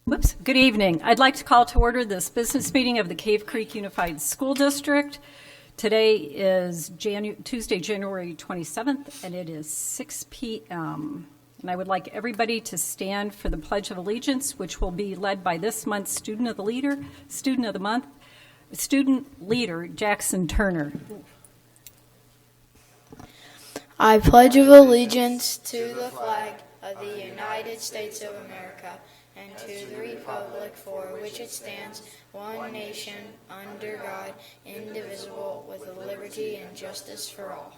Whoops. Good evening. I'd like to call to order this business meeting of the Cave Creek Unified School District. Today is Tuesday, January 27th, and it is 6 p.m. And I would like everybody to stand for the Pledge of Allegiance, which will be led by this month's student of the month, student leader, Jackson Turner. I pledge allegiance to the flag of the United States of America and to the republic for which it stands, one nation, under God, indivisible, with liberty and justice for all.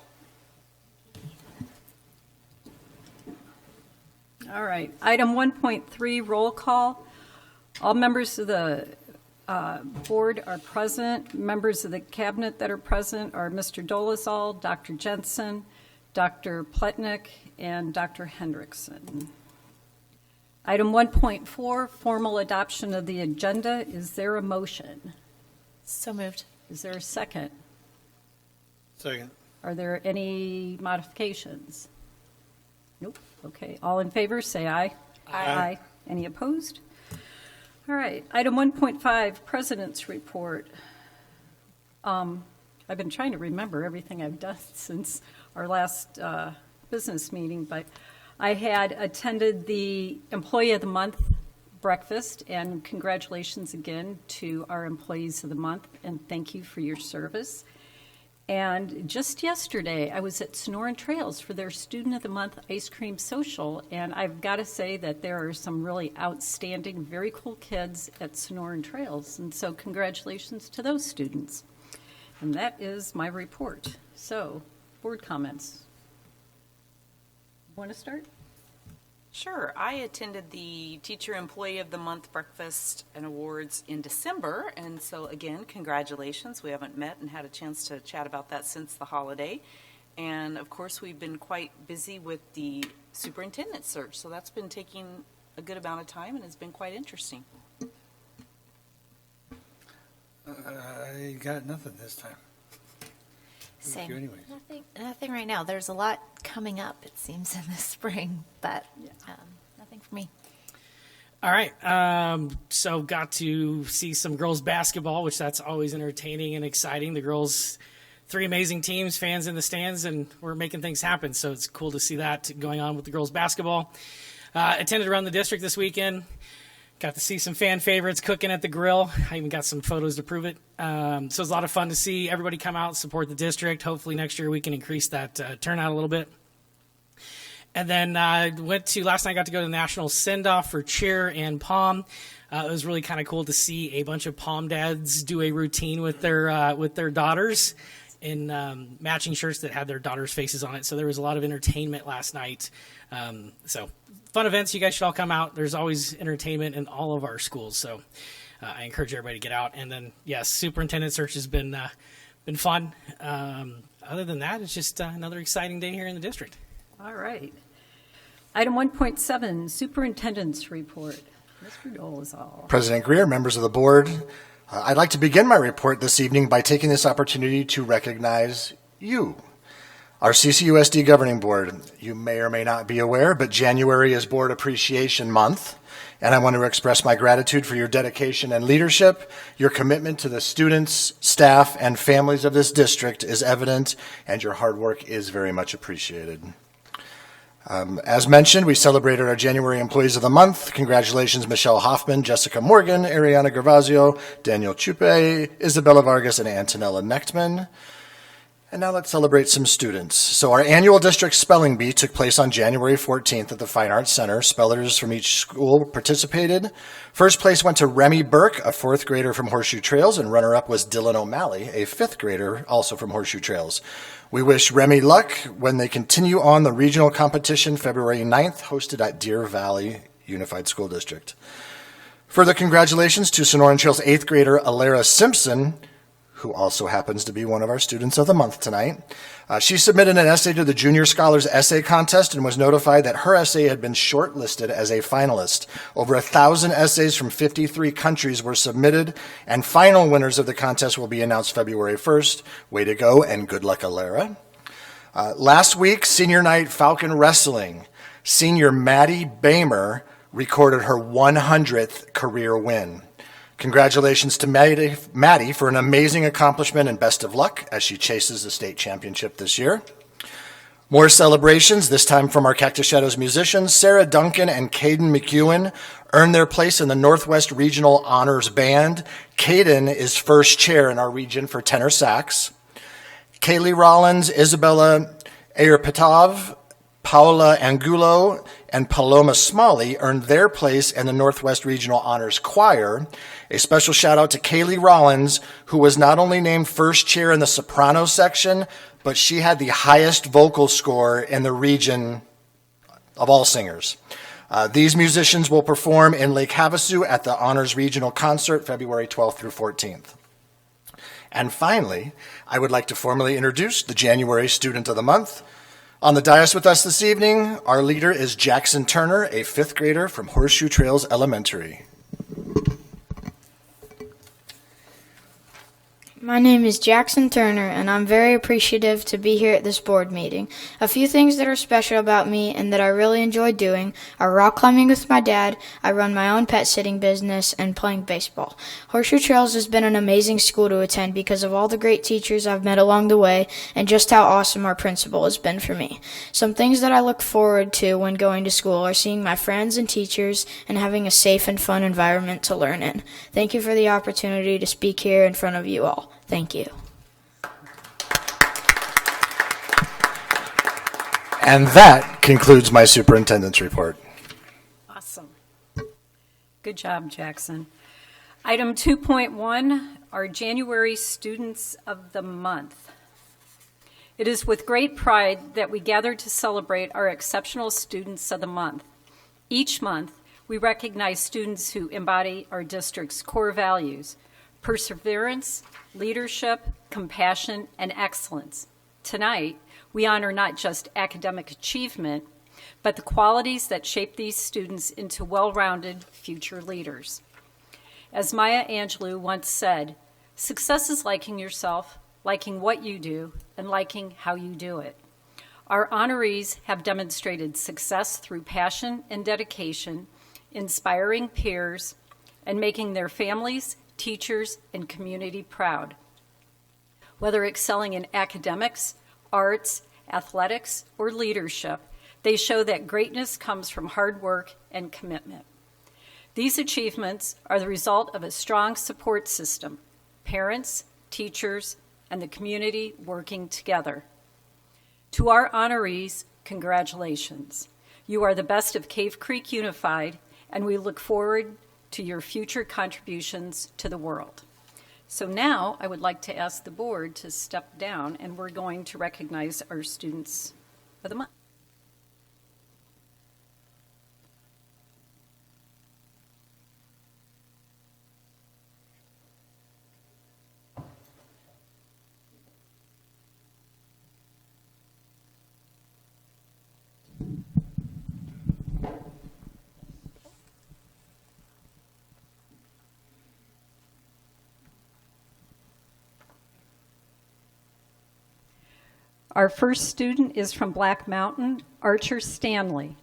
All right. Item 1.3, roll call. All members of the board are present. Members of the cabinet that are present are Mr. Dolezal, Dr. Jensen, Dr. Pletnick, and Dr. Hendrickson. Item 1.4, formal adoption of the agenda. Is there a motion? So moved. Is there a second? Second. Are there any modifications? Nope. Okay. All in favor, say aye. Aye. Any opposed? All right. Item 1.5, President's Report. I've been trying to remember everything I've done since our last business meeting, but I had attended the Employee of the Month breakfast, and congratulations again to our Employees of the Month, and thank you for your service. And just yesterday, I was at Sonoran Trails for their Student of the Month Ice Cream Social, and I've got to say that there are some really outstanding, very cool kids at Sonoran Trails, and so congratulations to those students. And that is my report. So, board comments. Want to start? Sure. I attended the Teacher Employee of the Month breakfast and awards in December, and so again, congratulations. We haven't met and had a chance to chat about that since the holiday. And of course, we've been quite busy with the superintendent search, so that's been taking a good amount of time and has been quite interesting. I got nothing this time. Same. Anyways. Nothing right now. There's a lot coming up, it seems, in the spring, but nothing for me. All right. So got to see some girls basketball, which that's always entertaining and exciting. The girls, 3 amazing teams, fans in the stands, and we're making things happen. So it's cool to see that going on with the girls basketball. Attended around the district this weekend. Got to see some fan favorites cooking at the grill. I even got some photos to prove it. So it was a lot of fun to see everybody come out and support the district. Hopefully next year we can increase that turnout a little bit. And then last night I got to go to the National Send-Off for cheer and pom. It was really kind of cool to see a bunch of pom dads do a routine with their daughters in matching shirts that had their daughters' faces on it. So there was a lot of entertainment last night. So fun events. You guys should all come out. There's always entertainment in all of our schools. So I encourage everybody to get out. And then, yes, superintendent search has been fun. Other than that, it's just another exciting day here in the district. All right. Item 1.7, Superintendent's Report. Mr. Dolezal. President Greer, members of the board, I'd like to begin my report this evening by taking this opportunity to recognize you, our CCUSD governing board. You may or may not be aware, but January is Board Appreciation Month, and I want to express my gratitude for your dedication and leadership. Your commitment to the students, staff, and families of this district is evident, and your hard work is very much appreciated. As mentioned, we celebrated our January Employees of the Month. Congratulations, Michelle Hoffman, Jessica Morgan, Ariana Gervasio, Daniel Chupe, Isabella Vargas, and Antonella Nechtman. And now let's celebrate some students. So our annual district spelling bee took place on January 14th at the Fine Arts Center. Spellers from each school participated. First place went to Remy Burke, a 4th grader from Horseshoe Trails, and runner-up was Dylan O'Malley, a 5th grader also from Horseshoe Trails. We wish Remy luck when they continue on the regional competition February 9th, hosted at Deer Valley Unified School District. Further congratulations to Sonoran Trails 8th grader Alara Simpson, who also happens to be one of our students of the month tonight. She submitted an essay to the Junior Scholars Essay Contest and was notified that her essay had been shortlisted as a finalist. Over 1,000 essays from 53 countries were submitted, and final winners of the contest will be announced February 1st. Way to go, and good luck, Alara. Last week, senior night Falcon Wrestling. Senior Maddie Bamer recorded her 100th career win. Congratulations to Maddie for an amazing accomplishment and best of luck as she chases the state championship this year. More celebrations, this time from our Cactus Shadows musicians. Sarah Duncan and Caden McEwen earned their place in the Northwest Regional Honors Band. Caden is first chair in our region for tenor sax. Kaylee Rollins, Isabella Ayerpatov, Paula Angulo, and Paloma Smalley earned their place in the Northwest Regional Honors Choir. A special shout out to Kaylee Rollins, who was not only named first chair in the soprano section, but she had the highest vocal score in the region of all singers. These musicians will perform in Lake Havasu at the Honors Regional Concert, February 12th through 14th. And finally, I would like to formally introduce the January Student of the Month. On the dais with us this evening, our leader is Jackson Turner, a fifth grader from Horseshoe Trails Elementary. My name is Jackson Turner, and I'm very appreciative to be here at this board meeting. A few things that are special about me and that I really enjoy doing are rock climbing with my dad, I run my own pet sitting business, and playing baseball. Horseshoe Trails has been an amazing school to attend because of all the great teachers I've met along the way and just how awesome our principal has been for me. Some things that I look forward to when going to school are seeing my friends and teachers and having a safe and fun environment to learn in. Thank you for the opportunity to speak here in front of you all. Thank you. And that concludes my superintendent's report. Awesome. Good job, Jackson. Item 2.1, our January Students of the Month. It is with great pride that we gather to celebrate our exceptional Students of the Month. Each month, we recognize students who embody our district's core values: perseverance, leadership, compassion, and excellence. Tonight, we honor not just academic achievement, but the qualities that shape these students into well-rounded future leaders. As Maya Angelou once said, success is liking yourself, liking what you do, and liking how you do it. Our honorees have demonstrated success through passion and dedication, inspiring peers, and making their families, teachers, and community proud. Whether excelling in academics, arts, athletics, or leadership, they show that greatness comes from hard work and commitment. These achievements are the result of a strong support system, parents, teachers, and the community working together. To our honorees, congratulations. You are the best of Cave Creek Unified, and we look forward to your future contributions to the world. So now I would like to ask the board to step down, and we're going to recognize our Students of the Month. Our first student is from Black Mountain, Archer Stanley.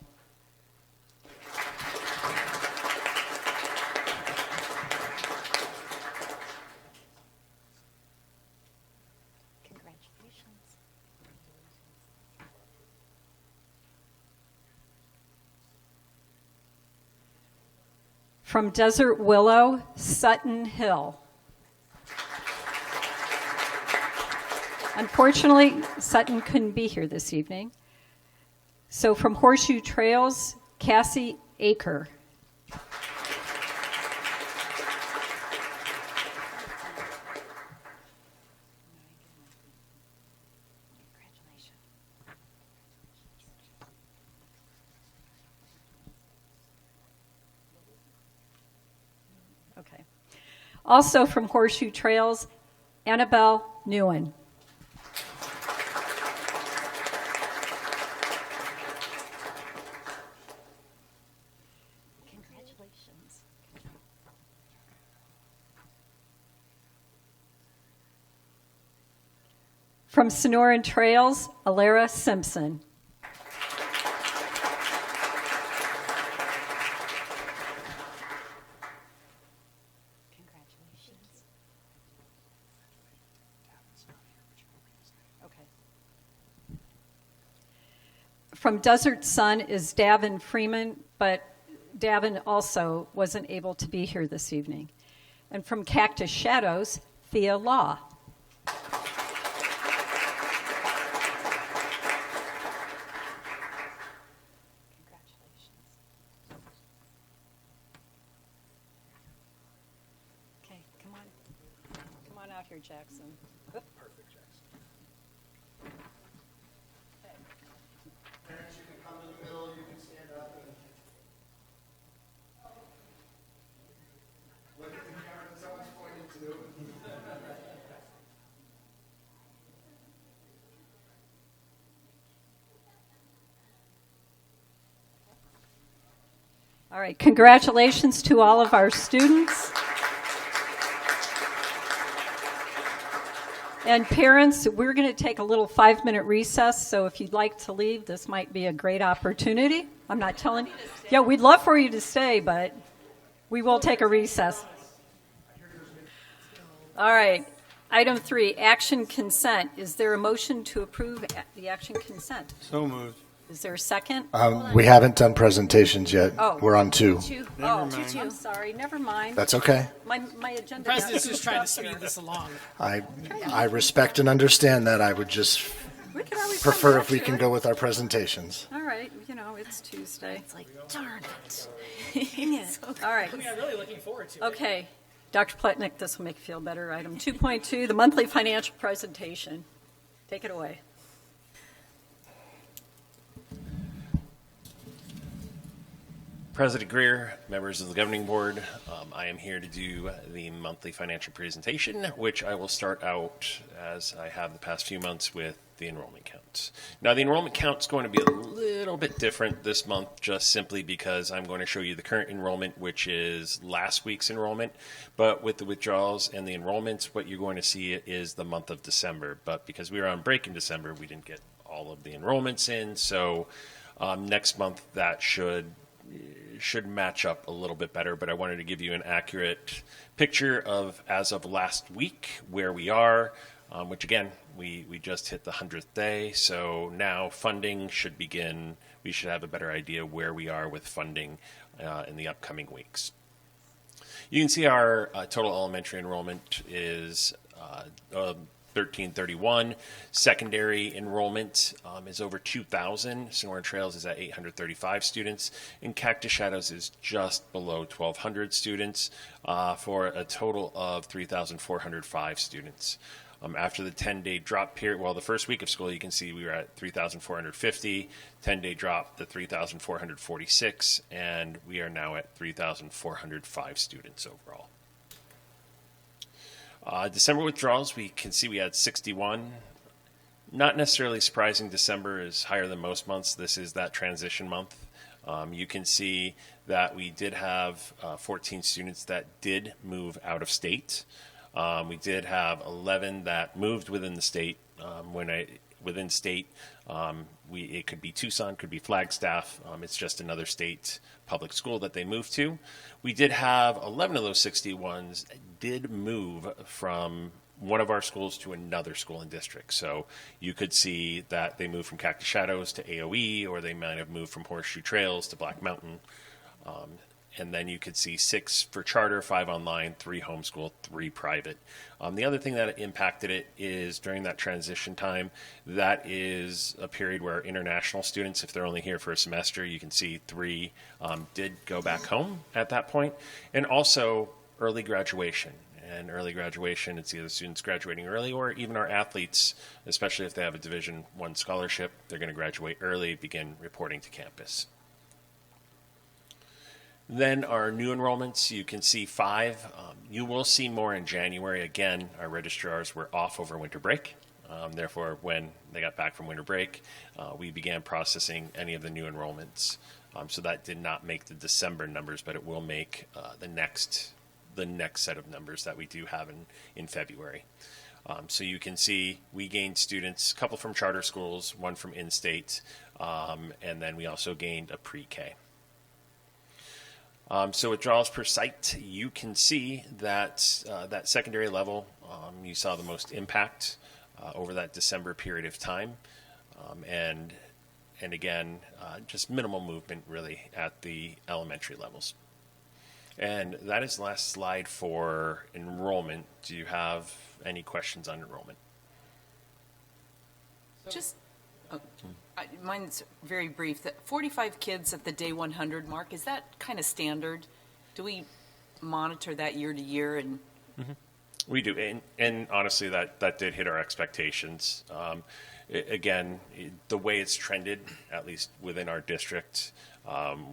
Congratulations. From Desert Willow, Sutton Hill. Unfortunately, Sutton couldn't be here this evening. So from Horseshoe Trails, Cassie Aker. Okay. Also from Horseshoe Trails, Annabelle Newen. Congratulations. From Sonoran Trails, Alara Simpson. From Desert Sun is Davin Freeman, but Davin also wasn't able to be here this evening. And from Cactus Shadows, Thea Law. Okay, come on. Come on out here, Jackson. Perfect, Jackson. Parents, you can come in the middle, you can stand up and look at the camera that someone's pointing to. All right, congratulations to all of our students. And parents, we're going to take a little 5-minute recess, so if you'd like to leave, this might be a great opportunity. I'm not telling you. Yeah, we'd love for you to stay, but we will take a recess. All right, item 3, action consent. Is there a motion to approve the action consent? So moved. Is there a second? We haven't done presentations yet. Oh. We're on 2. Oh, mind. I'm sorry, never mind. That's okay. My agenda. The president's got just trying to screwed up speed here. this along. I respect and understand that. I would just We can always come prefer back if we to can it. go with our presentations. All right, it's Tuesday. It's like, darn it. All right, I mean, I'm really looking forward to it. okay. Dr. Pletnick, this will make you feel better. Item 2.2, the monthly financial presentation. Take it away. President Greer, members of the governing board, I am here to do the monthly financial presentation, which I will start out as I have the past few months with the enrollment counts. Now, the enrollment count is going to be a little bit different this month, just simply because I'm going to show you the current enrollment, which is last week's enrollment. But with the withdrawals and the enrollments, what you're going to see is the month of December. But because we were on break in December, we didn't get all of the enrollments in. So next month, that should match up a little bit better, but I wanted to give you an accurate picture of, as of last week, where we are, which again, we just hit the 100th day, so now funding should begin. We should have a better idea where we are with funding in the upcoming weeks. You can see our total elementary enrollment is 1331. Secondary enrollment is over 2,000. Sonoran Trails is at 835 students, and Cactus Shadows is just below 1,200 students for a total of 3,405 students. After the 10-day drop period, well, the first week of school, you can see we were at 3,450. 10-day drop to 3,446, and we are now at 3,405 students overall. December withdrawals, we can see we had 61. Not necessarily surprising, December is higher than most months. This is that transition month. You can see that we did have 14 students that did move out of state. We did have 11 that moved within the state. Within state, it could be Tucson, could be Flagstaff. It's just another state public school that they moved to. We did have 11 of those 61s did move from one of our schools to another school and district. So you could see that they moved from Cactus Shadows to AOE, or they might have moved from Horseshoe Trails to Black Mountain. And then you could see 6 for charter, 5 online, 3 homeschool, 3 private. The other thing that impacted it is during that transition time, that is a period where international students, if they're only here for a semester, you can see 3 did go back home at that point. And also early graduation. And early graduation, it's either students graduating early or even our athletes, especially if they have a Division I scholarship, they're going to graduate early, begin reporting to campus. Then our new enrollments, you can see 5. You will see more in January. Again, our registrars were off over winter break. Therefore, when they got back from winter break, we began processing any of the new enrollments. So that did not make the December numbers, but it will make the next set of numbers that we do have in February. So you can see we gained students, a couple from charter schools, 1 from in-state, and then we also gained a pre-K. So withdrawals per site, you can see that that secondary level, you saw the most impact over that December period of time. And And again, just minimal movement really at the elementary levels. And that is the last slide for enrollment. Do you have any questions on enrollment? Just, mine's very brief. That 45 kids at the day 100 mark, is that kind of standard? Do we monitor that year to year? And We do, and honestly, that did hit our expectations. Again, the way it's trended, at least within our district,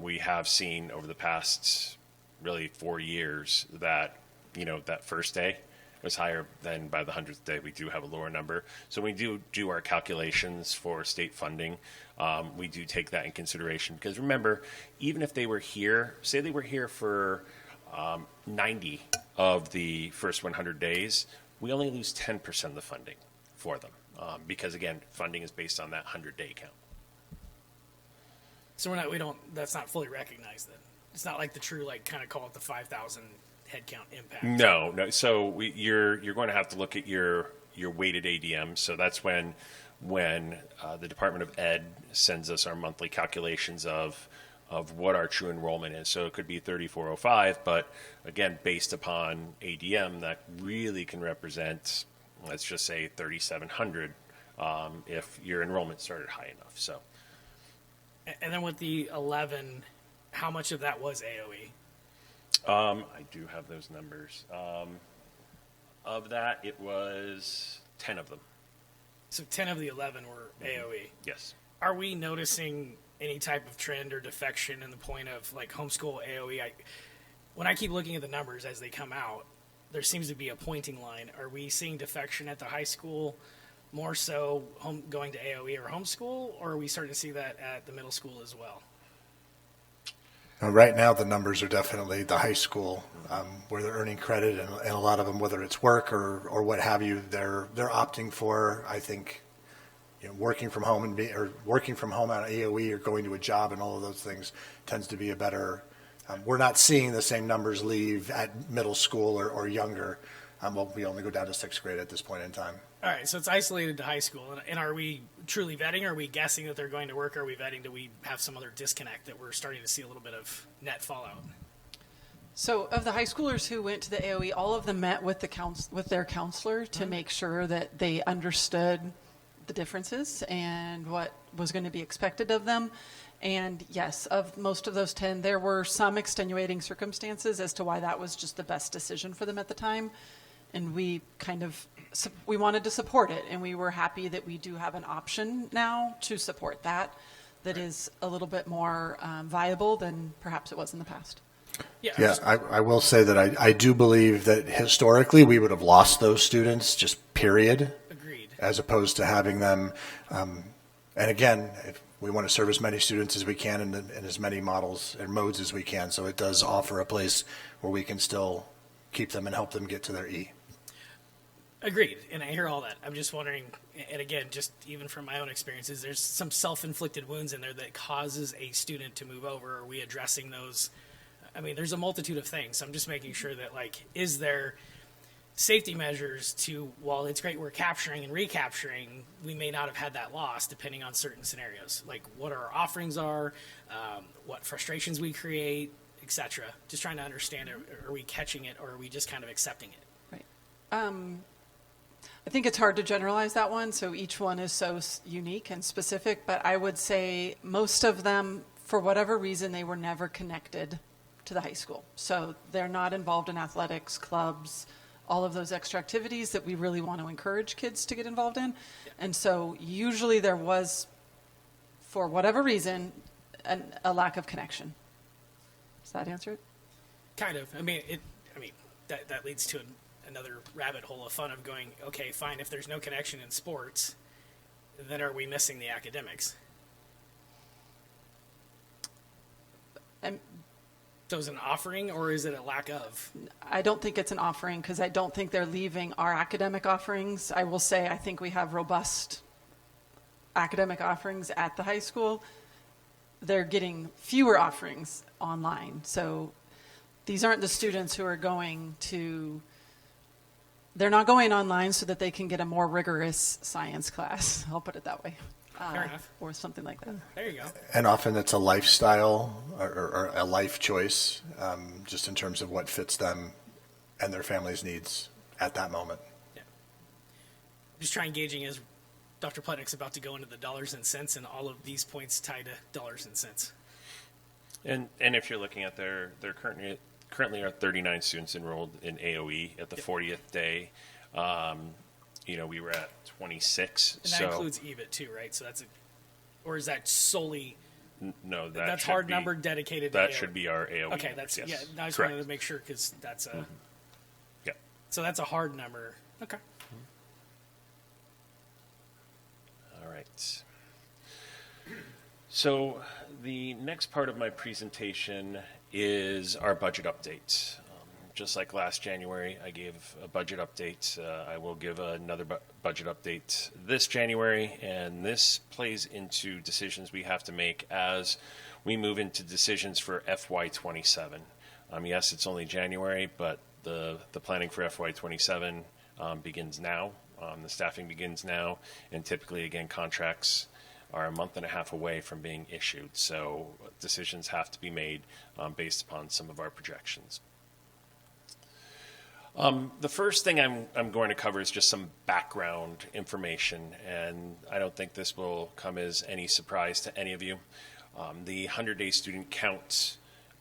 we have seen over the past really 4 years that, that first day was higher than by the 100th day. We do have a lower number. So when we do our calculations for state funding, we do take that in consideration. Because remember, even if they were here, say they were here for 90 of the first 100 days, we only lose 10% of the funding for them. Because again, funding is based on that 100-day count. So that's not fully recognized then. It's not like the true, kind of call it the 5,000 head count impact. No. So you're going to have to look at your weighted ADM. So that's when the Department of Ed sends us our monthly calculations of what our true enrollment is. So it could be 3,405, but again, based upon ADM, that really can represent, let's just say 3,700 if your enrollment started high enough. So. And then with the 11, how much of that was AOE? I do have those numbers. Of that, it was 10 of them. So 10 of the 11 were AOE. Yes. Are we noticing any type of trend or defection in the point of homeschool AOE? When I keep looking at the numbers as they come out, there seems to be a pointing line. Are we seeing defection at the high school more so going to AOE or homeschool, or are we starting to see that at the middle school as well? Right now, the numbers are definitely the high school, where they're earning credit, and a lot of them, whether it's work or what have you, they're opting for, I think, working from home or working from home on AOE or going to a job, and all of those things tends to be a better. We're not seeing the same numbers leave at middle school or younger. We only go down to 6th grade at this point in time. All right, so it's isolated to high school. And are we truly vetting? Are we guessing that they're going to work? Are we vetting? Do we have some other disconnect that we're starting to see a little bit of net fallout? So of the high schoolers who went to the AOE, all of them met with their counselor to make sure that they understood the differences and what was going to be expected of them. And yes, of most of those 10, there were some extenuating circumstances as to why that was just the best decision for them at the time. And we we wanted to support it, and we were happy that we do have an option now to support that is a little bit more viable than perhaps it was in the past. Yeah, I will say that I do believe that historically we would have lost those students, just period. Agreed. As opposed to having them, and again, we want to serve as many students as we can in as many models and modes as we can. So it does offer a place where we can still keep them and help them get to their E. Agreed, and I hear all that. I'm just wondering, and again, just even from my own experiences, there's some self-inflicted wounds in there that causes a student to move over. Are we addressing those? I mean, there's a multitude of things. I'm just making sure that, is there safety measures to, while it's great we're capturing and recapturing, we may not have had that loss depending on certain scenarios, like what our offerings are, what frustrations we create, etc. Just trying to understand, are we catching it or are we just kind of accepting it? Right. I think it's hard to generalize that one, so each one is so unique and specific, but I would say most of them, for whatever reason, they were never connected to the high school. So they're not involved in athletics, clubs, all of those extra activities that we really want to encourage kids to get involved in. And so usually there was, for whatever reason, a lack of connection. Does that answer it? Kind of. That leads to another rabbit hole of fun of going, okay, fine, if there's no connection in sports, then are we missing the academics? So is it an offering or is it a lack of? I don't think it's an offering because I don't think they're leaving our academic offerings. I will say I think we have robust academic offerings at the high school. They're getting fewer offerings online. So these aren't the students who are going to, they're not going online so that they can get a more rigorous science class. I'll put it that way. Fair enough. or something like that. There you go. And often it's a lifestyle or a life choice, just in terms of what fits them and their family's needs at that moment. Just try engaging as Dr. Plotnick's about to go into the dollars and cents, and all of these points tie to dollars and cents. And if you're looking at there currently are 39 students enrolled in AOE at the 40th day. We were at 26. And that includes EVIT too, right? So or is that solely? No, that's hard number dedicated to that AOE. should be our AOE. Okay, numbers, I yes. just Correct. wanted to make sure because that's a. Yeah. So that's a hard number. Okay. All right. So the next part of my presentation is our budget update. Just like last January, I gave a budget update. I will give another budget update this January, and this plays into decisions we have to make as we move into decisions for FY27. Yes, it's only January, but the planning for FY27 begins now. The staffing begins now, and typically, again, contracts are a month and a half away from being issued. So decisions have to be made based upon some of our projections. The first thing I'm going to cover is just some background information, and I don't think this will come as any surprise to any of you. The 100-day student count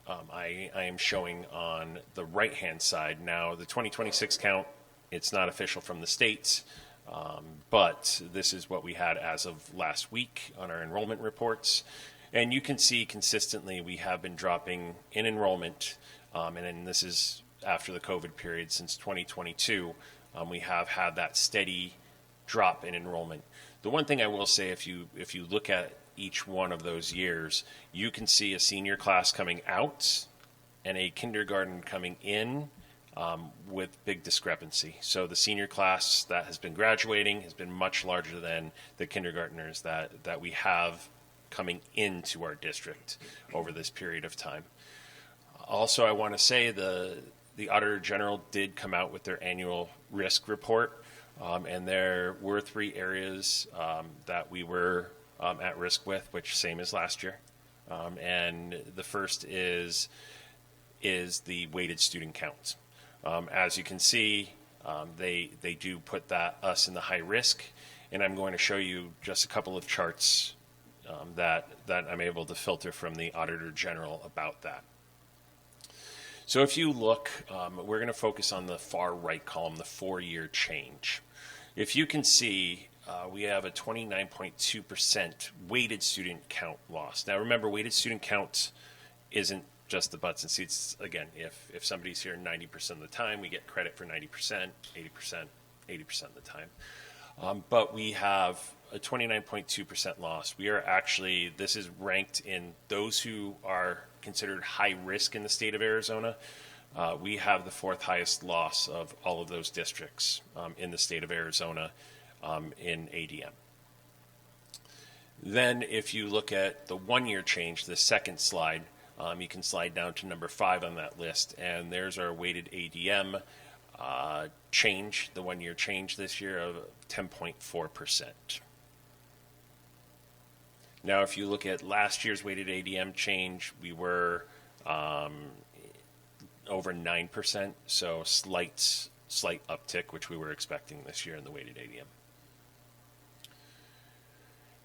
I am showing on the right-hand side. Now, the 2026 count, it's not official from the states, but this is what we had as of last week on our enrollment reports. And you can see consistently we have been dropping in enrollment, and then this is after the COVID period since 2022, we have had that steady drop in enrollment. The one thing I will say, if you look at each one of those years, you can see a senior class coming out and a kindergarten coming in with big discrepancy. So the senior class that has been graduating has been much larger than the kindergartners that we have coming into our district over this period of time. Also, I want to say the Auditor General did come out with their annual risk report, and there were 3 areas that we were at risk with, which same as last year. And the first is the weighted student count. As you can see, they do put us in the high risk, and I'm going to show you just a couple of charts that I'm able to filter from the Auditor General about that. So if you look, we're going to focus on the far right column, the 4-year change. If you can see, we have a 29.2% weighted student count loss. Now remember, weighted student count isn't just the butts and seats. Again, if somebody's here 90% of the time, we get credit for 90%, 80%, 80% of the time. But we have a 29.2% loss. We are actually, this is ranked in those who are considered high risk in the state of Arizona. We have the 4th highest loss of all of those districts in the state of Arizona in ADM. Then if you look at the 1-year change, the second slide, you can slide down to number 5 on that list, and there's our weighted ADM change, the 1-year change this year of 10.4%. Now, if you look at last year's weighted ADM change, we were over 9%, so slight uptick, which we were expecting this year in the weighted ADM.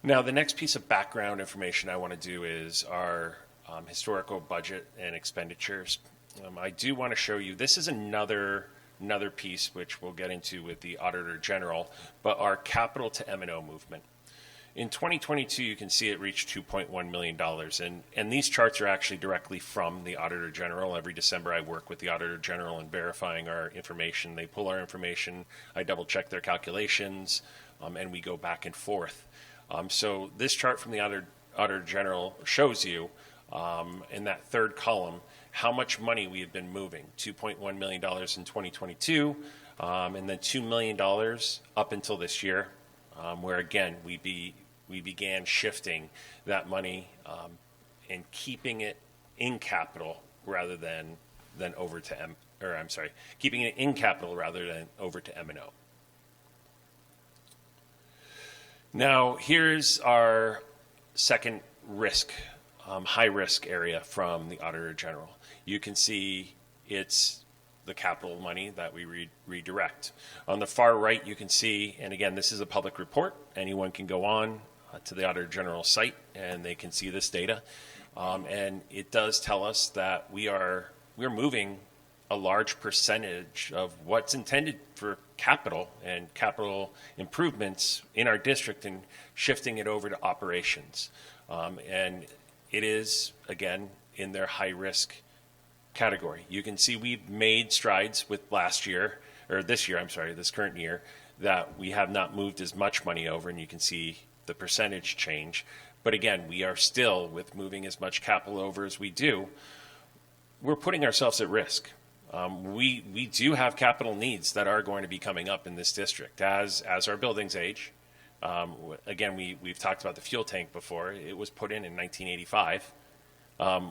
Now, the next piece of background information I want to do is our historical budget and expenditures. I do want to show you, this is another piece which we'll get into with the Auditor General, but our capital to M&O movement. In 2022, you can see it reached $2.1 million, and these charts are actually directly from the Auditor General. Every December, I work with the Auditor General in verifying our information. They pull our information, I double-check their calculations, and we go back and forth. So this chart from the Auditor General shows you, in that 3rd column, how much money we have been moving. $2.1 million in 2022, and then $2 million up until this year, where, again, we began shifting that money and keeping it in capital rather than over to keeping it in capital rather than over to M&O. Now, here's our second risk, high-risk area from the Auditor General. You can see it's the capital money that we redirect. On the far right, you can see, and again, this is a public report. Anyone can go on to the Auditor General site, and they can see this data. And it does tell us that we're moving a large percentage of what's intended for capital and capital improvements in our district and shifting it over to operations. And it is, again, in their high-risk category. You can see we've made strides with this current year, that we have not moved as much money over, and you can see the percentage change. But again, we are still, with moving as much capital over as we do, we're putting ourselves at risk. We do have capital needs that are going to be coming up in this district as our buildings age. Again, we've talked about the fuel tank before. It was put in 1985.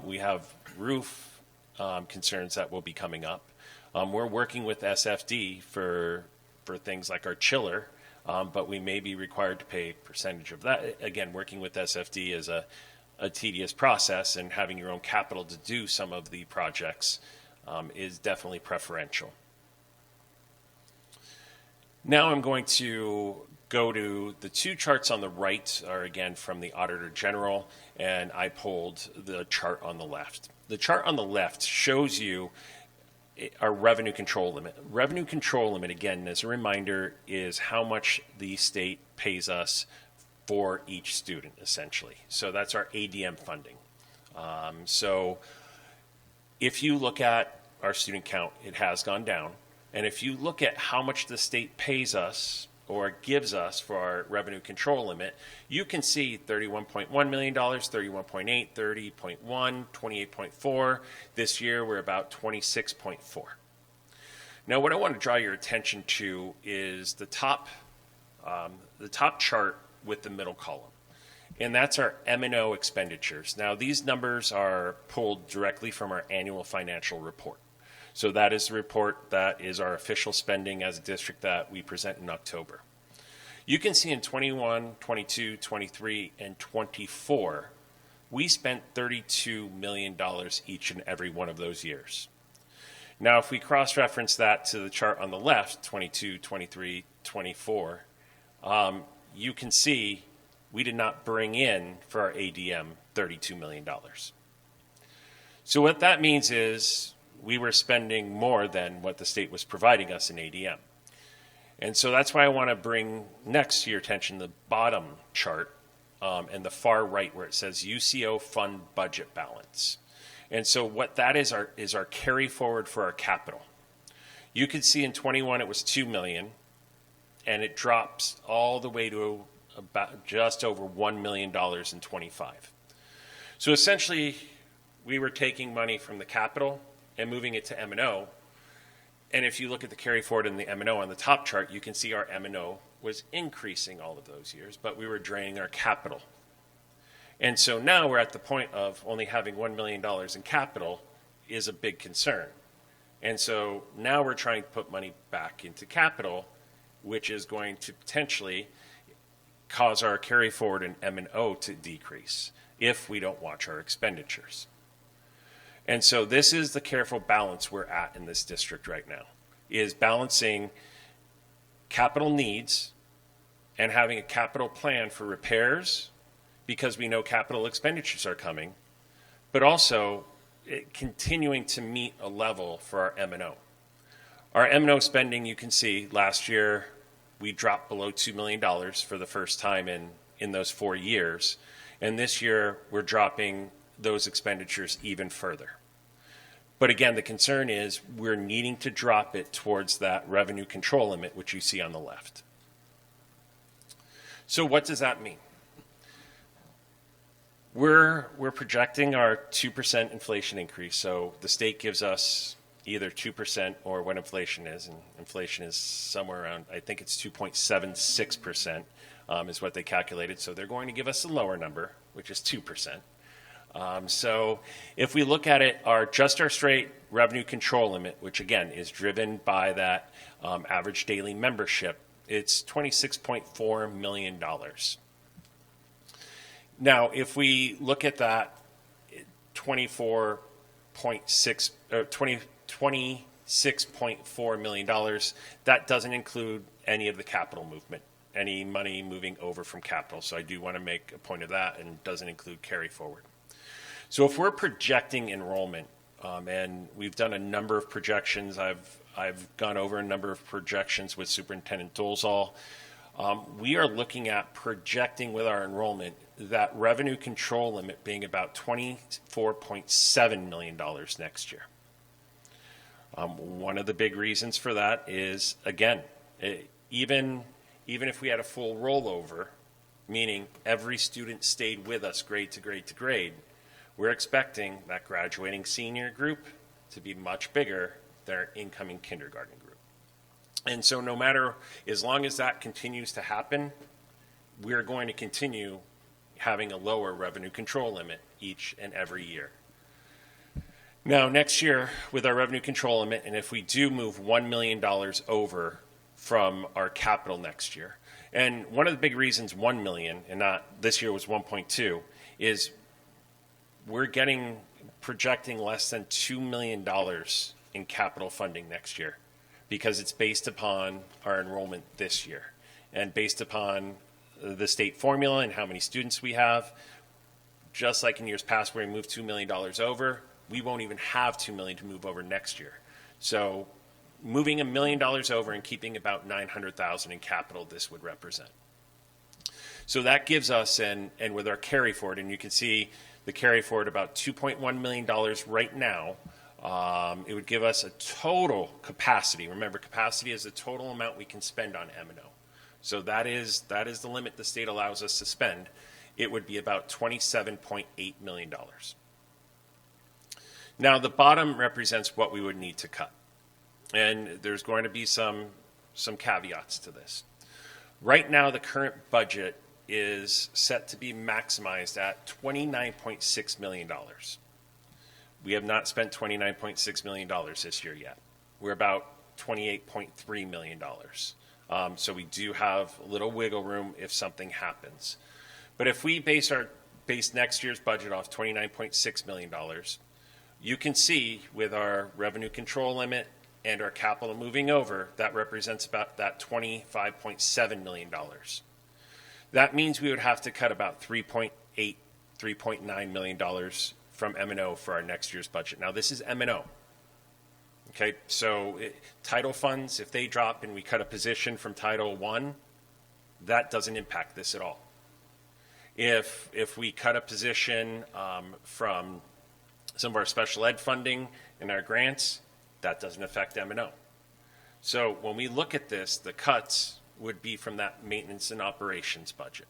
We have roof concerns that will be coming up. We're working with SFD for things like our chiller, but we may be required to pay a percentage of that. Again, working with SFD is a tedious process, and having your own capital to do some of the projects is definitely preferential. Now I'm going to go to the two charts on the right are again from the Auditor General, and I pulled the chart on the left. The chart on the left shows you our revenue control limit. Revenue control limit, again, as a reminder, is how much the state pays us for each student, essentially. So that's our ADM funding. So if you look at our student count, it has gone down. And if you look at how much the state pays us or gives us for our revenue control limit, you can see $31.1 million, $31.8, $30.1, $28.4. This year, we're about $26.4. Now, what I want to draw your attention to is the top chart with the middle column, and that's our M&O expenditures. Now, these numbers are pulled directly from our annual financial report. So that is the report that is our official spending as a district that we present in October. You can see in 21, 22, 23, and 24, we spent $32 million each and every one of those years. Now, if we cross-reference that to the chart on the left, 22, 23, 24, you can see we did not bring in for our ADM $32 million. So what that means is we were spending more than what the state was providing us in ADM. And so that's why I want to bring next to your attention the bottom chart and the far right where it says UCO fund budget balance. And so what that is our carry forward for our capital. You can see in 21 it was $2 million, and it drops all the way to about just over $1 million in 25. So essentially, we were taking money from the capital and moving it to M&O. And if you look at the carry forward in the M&O on the top chart, you can see our M&O was increasing all of those years, but we were draining our capital. And so now we're at the point of only having $1 million in capital is a big concern. And so now we're trying to put money back into capital, which is going to potentially cause our carry forward in M&O to decrease if we don't watch our expenditures. And so this is the careful balance we're at in this district right now, is balancing capital needs and having a capital plan for repairs because we know capital expenditures are coming, but also continuing to meet a level for our M&O. Our M&O spending, you can see last year we dropped below $2 million for the first time in those 4 years. And this year we're dropping those expenditures even further. But again, the concern is we're needing to drop it towards that revenue control limit, which you see on the left. So what does that mean? We're projecting our 2% inflation increase. So the state gives us either 2% or what inflation is, and inflation is somewhere around, I think it's 2.76% is what they calculated. So they're going to give us a lower number, which is 2%. So if we look at it, our straight revenue control limit, which again is driven by that average daily membership It's $26.4 million. Now, if we look at that 26.4 million dollars, that doesn't include any of the capital movement, any money moving over from capital. So I do want to make a point of that, and doesn't include carry forward. So if we're projecting enrollment, and we've done a number of projections, I've gone over a number of projections with Superintendent Dolezal. We are looking at projecting with our enrollment that revenue control limit being about $24.7 million next year. One of the big reasons for that is, again, even if we had a full rollover, meaning every student stayed with us grade to grade to grade, we're expecting that graduating senior group to be much bigger than our incoming kindergarten group. And so no matter, as long as that continues to happen, we're going to continue having a lower revenue control limit each and every year. Now, next year, with our revenue control limit, and if we do move $1 million over from our capital next year, and one of the big reasons $1 million, and not this year was 1.2, is we're projecting less than $2 million in capital funding next year, because it's based upon our enrollment this year and based upon the state formula and how many students we have. Just like in years past where we moved $2 million over, we won't even have $2 million to move over next year. So moving $1 million over and keeping about $900,000 in capital, this would represent. So that gives us, and with our carry forward, and you can see the carry forward about $2.1 million right now. It would give us a total capacity. Remember, capacity is the total amount we can spend on M&O. So that is the limit the state allows us to spend. It would be about $27.8 million. Now, the bottom represents what we would need to cut. And there's going to be some caveats to this. Right now, the current budget is set to be maximized at $29.6 million. We have not spent $29.6 million this year yet. We're about $28.3 million. So we do have a little wiggle room if something happens. But if we base next year's budget off $29.6 million, you can see with our revenue control limit and our capital moving over, that represents about that $25.7 million. That means we would have to cut about $3.9 million from M&O for our next year's budget. Now, this is M&O. Okay, so title funds, if they drop and we cut a position from Title I, that doesn't impact this at all. If we cut a position from some of our special ed funding and our grants, that doesn't affect M&O. So when we look at this, the cuts would be from that maintenance and operations budget.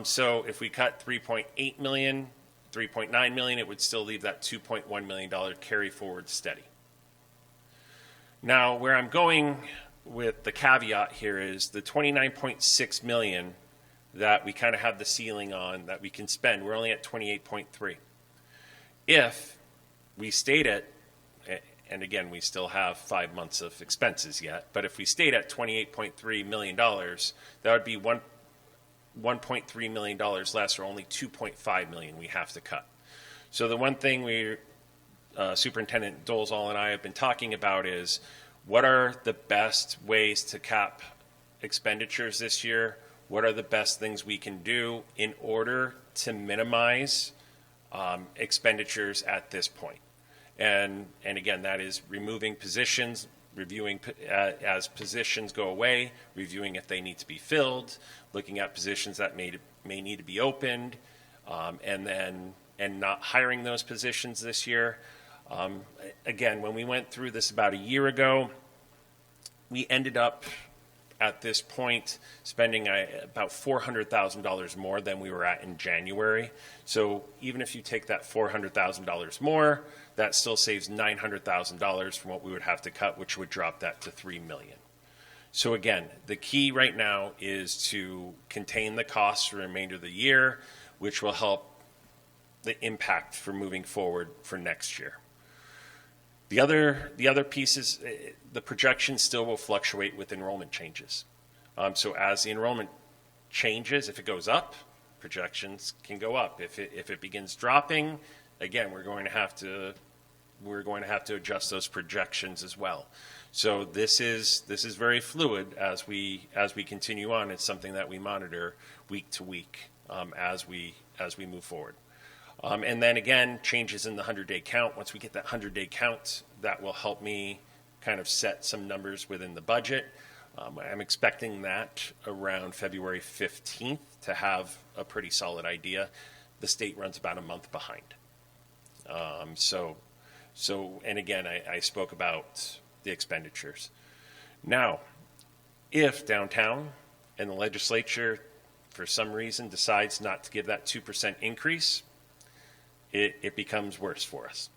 So if we cut $3.8 million, $3.9 million, it would still leave that $2.1 million carry forward steady. Now, where I'm going with the caveat here is the $29.6 million that we kind of have the ceiling on that we can spend. We're only at 28.3. If we stayed at, and again, we still have 5 months of expenses yet, but if we stayed at $28.3 million, that would be $1.3 million less, or only $2.5 million we have to cut. So the one thing Superintendent Dolezal and I have been talking about is what are the best ways to cap expenditures this year? What are the best things we can do in order to minimize expenditures at this point? And again, that is removing positions, reviewing as positions go away, reviewing if they need to be filled, looking at positions that may need to be opened, and not hiring those positions this year. Again, when we went through this about a year ago, we ended up at this point spending about $400,000 more than we were at in January. So even if you take that $400,000 more, that still saves $900,000 from what we would have to cut, which would drop that to $3 million. So again, the key right now is to contain the costs for the remainder of the year, which will help the impact for moving forward for next year. The other piece is the projection still will fluctuate with enrollment changes. So as the enrollment changes, if it goes up, projections can go up. If it begins dropping, again, we're going to have to adjust those projections as well. So this is very fluid as we continue on. It's something that we monitor week to week as we move forward. And then again, changes in the 100-day count. Once we get that 100-day count, that will help me kind of set some numbers within the budget. I'm expecting that around February 15th to have a pretty solid idea. The state runs about a month behind. And again, I spoke about the expenditures. Now, if downtown and the legislature, for some reason, decides not to give that 2% increase, it becomes worse for us.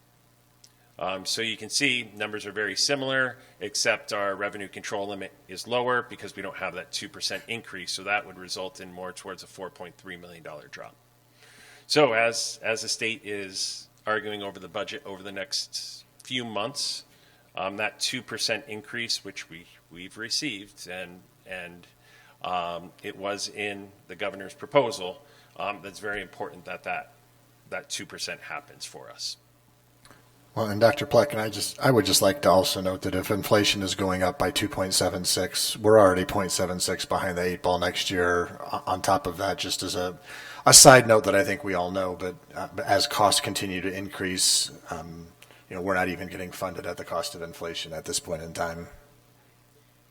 So you can see numbers are very similar, except our revenue control limit is lower because we don't have that 2% increase. So that would result in more towards a $4.3 million drop. So as the state is arguing over the budget over the next few months, that 2% increase, which we've received, and it was in the governor's proposal, that's very important that 2% happens for us. Well, and Dr. Pleck, and I would just like to also note that if inflation is going up by 2.76, we're already 0.76 behind the 8 ball next year. On top of that, just as a side note that I think we all know, but as costs continue to increase, we're not even getting funded at the cost of inflation at this point in time.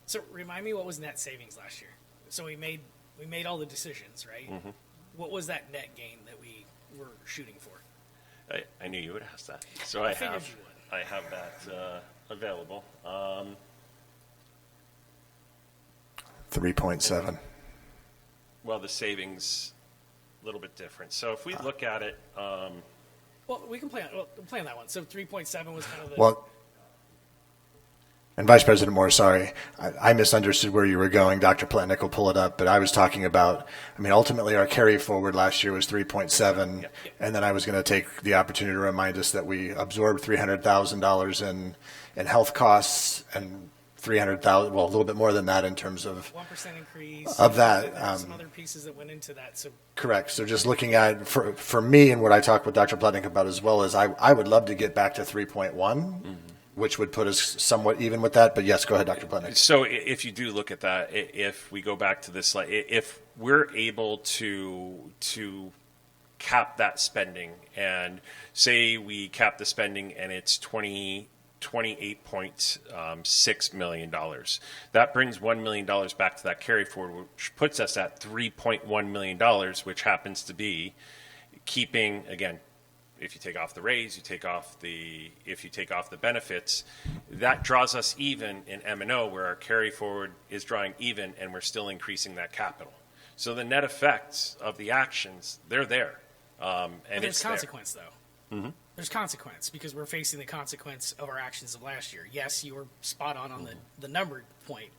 So remind me, what was net savings last year? So we made all the decisions, right? Mm-hmm. What was that net gain that we were shooting for? I knew you would ask that. So I have that available. 3.7. Well, the savings a little bit different. So if we look at it, well, we can play on that one. So 3.7 was kind of the. Well, and Vice President Moore, sorry, I misunderstood where you were going. Dr. Pletnick will pull it up, but I was talking about, ultimately our carry forward last year was 3.7, and then I was going to take the opportunity to remind us that we absorbed $300,000 in health costs and $300,000, well, a little bit more than that in terms of 1% increase of that. Some other pieces that went into that. So correct. So just looking at for me and what I talked with Dr. Pletnick about as well is I would love to get back to 3.1. Mm-hmm. Which would put us somewhat even with that. But yes, go ahead, Dr. Pletnick. So if you do look at that, if we go back to this slide, if we're able to cap that spending and say we cap the spending and it's $28.6 million, that brings $1 million back to that carry forward, which puts us at $3.1 million, which happens to be keeping, again, if you take off the raise, if you take off the benefits, that draws us even in M&O where our carry forward is drawing even and we're still increasing that capital. So the net effects of the actions, they're there. And there's consequence though. Mm-hmm. There's consequence because we're facing the consequence of our actions of last year. Yes, you were spot on the number point.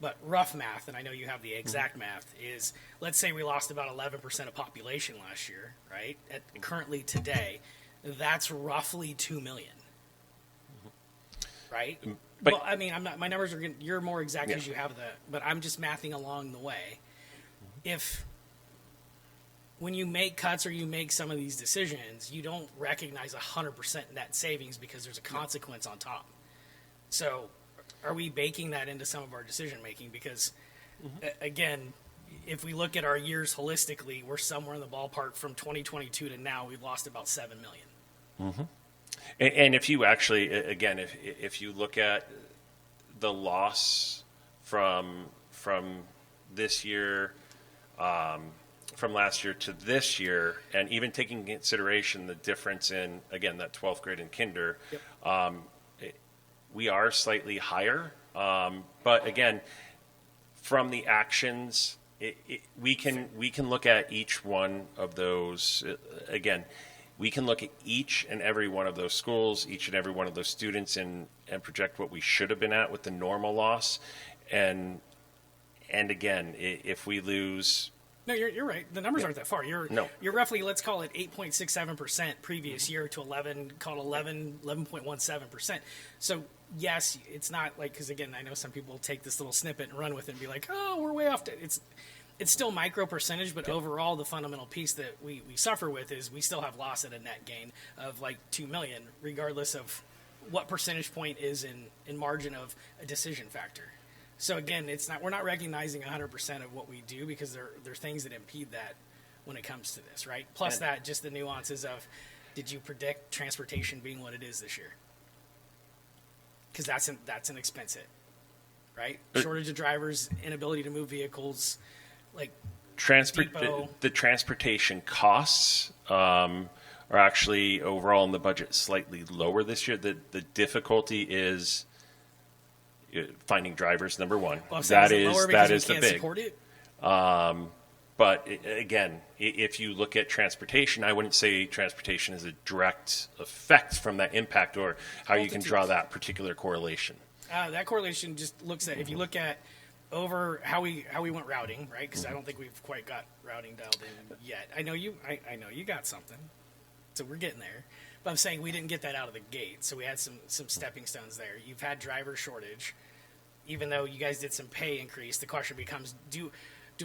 But rough math, and I know you have the exact math, is let's say we lost about 11% of population last year, right? Currently today, that's roughly 2 million, right? But, well, I'm not. My numbers are. You're more exact as you have that, but I'm just mathing along the way. If when you make cuts or you make some of these decisions, you don't recognize 100% net savings because there's a consequence on top. So. Are we baking that into some of our decision making? Because, again, if we look at our years holistically, we're somewhere in the ballpark from 2022 to now. We've lost about 7 million. Mm-hmm. And if you actually, again, if you look at the loss from this year, from last year to this year, and even taking into consideration the difference in, again, that 12th grade and kinder. Yep. We are slightly higher, but again, from the actions, we can look at each one of those. Again, we can look at each and every one of those schools, each and every one of those students, and project what we should have been at with the normal loss. And again, if we lose No, you're right. The numbers aren't that far. You're No. You're roughly, let's call it 8.67% previous year to 11.17%. So yes, it's not like, because again, I know some people take this little snippet and run with it and be like, oh, we're way off. It's still micro percentage, but overall, the fundamental piece that we suffer with is we still have loss at a net gain of like 2 million, regardless of what percentage point is in margin of a decision factor. So again, we're not recognizing 100% of what we do because there are things that impede that when it comes to this, right? Plus that, just the nuances of, did you predict transportation being what it is this year? Because that's an expense hit, right? Shortage of drivers, inability to move vehicles, like depot. The transportation costs are actually overall in the budget slightly lower this year. The difficulty is finding drivers, number one. Well, I'm saying, that is it lower is because that we is the can't big. support it? But again, if you look at transportation, I wouldn't say transportation is a direct effect from that impact or how you can draw that particular correlation. That correlation just looks at, if you look at over how we went routing, right? Because I don't think we've quite got routing dialed in yet. I know you got something, so we're getting there. But I'm saying we didn't get that out of the gate, so we had some stepping stones there. You've had driver shortage, even though you guys did some pay increase. The question becomes: do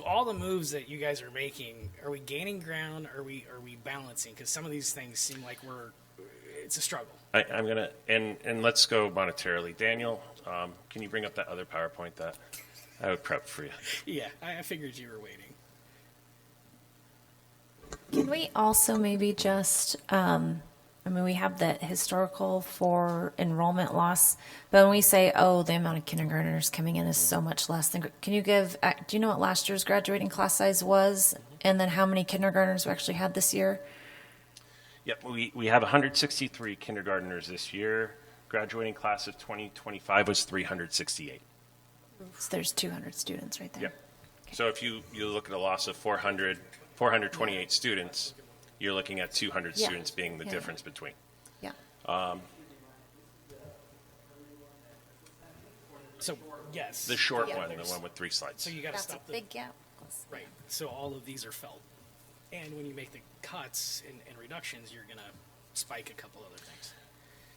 all the moves that you guys are making, are we gaining ground? Are we balancing? Because some of these things seem like it's a struggle. I'm gonna and let's go monetarily. Daniel, can you bring up that other PowerPoint that I would prep for you? Yeah, I figured you were waiting. Can we also maybe just, we have the historical for enrollment loss, but when we say, oh, the amount of kindergartners coming in is so much less than, can you do you know what last year's graduating class size was? And then how many kindergartners we actually had this year? Yep, we have 163 kindergartners this year. Graduating class of 2025 was 368. So there's 200 students right there. Yep. So if you look at a loss of 428 students, you're looking at 200 Yeah. students being the Yeah. difference between. Yeah. So yes, The short Yeah. one, the one with 3 slides. so you got to That's a stop the big gap. right. So all of these are felt, and when you make the cuts and reductions, you're gonna spike a couple other things.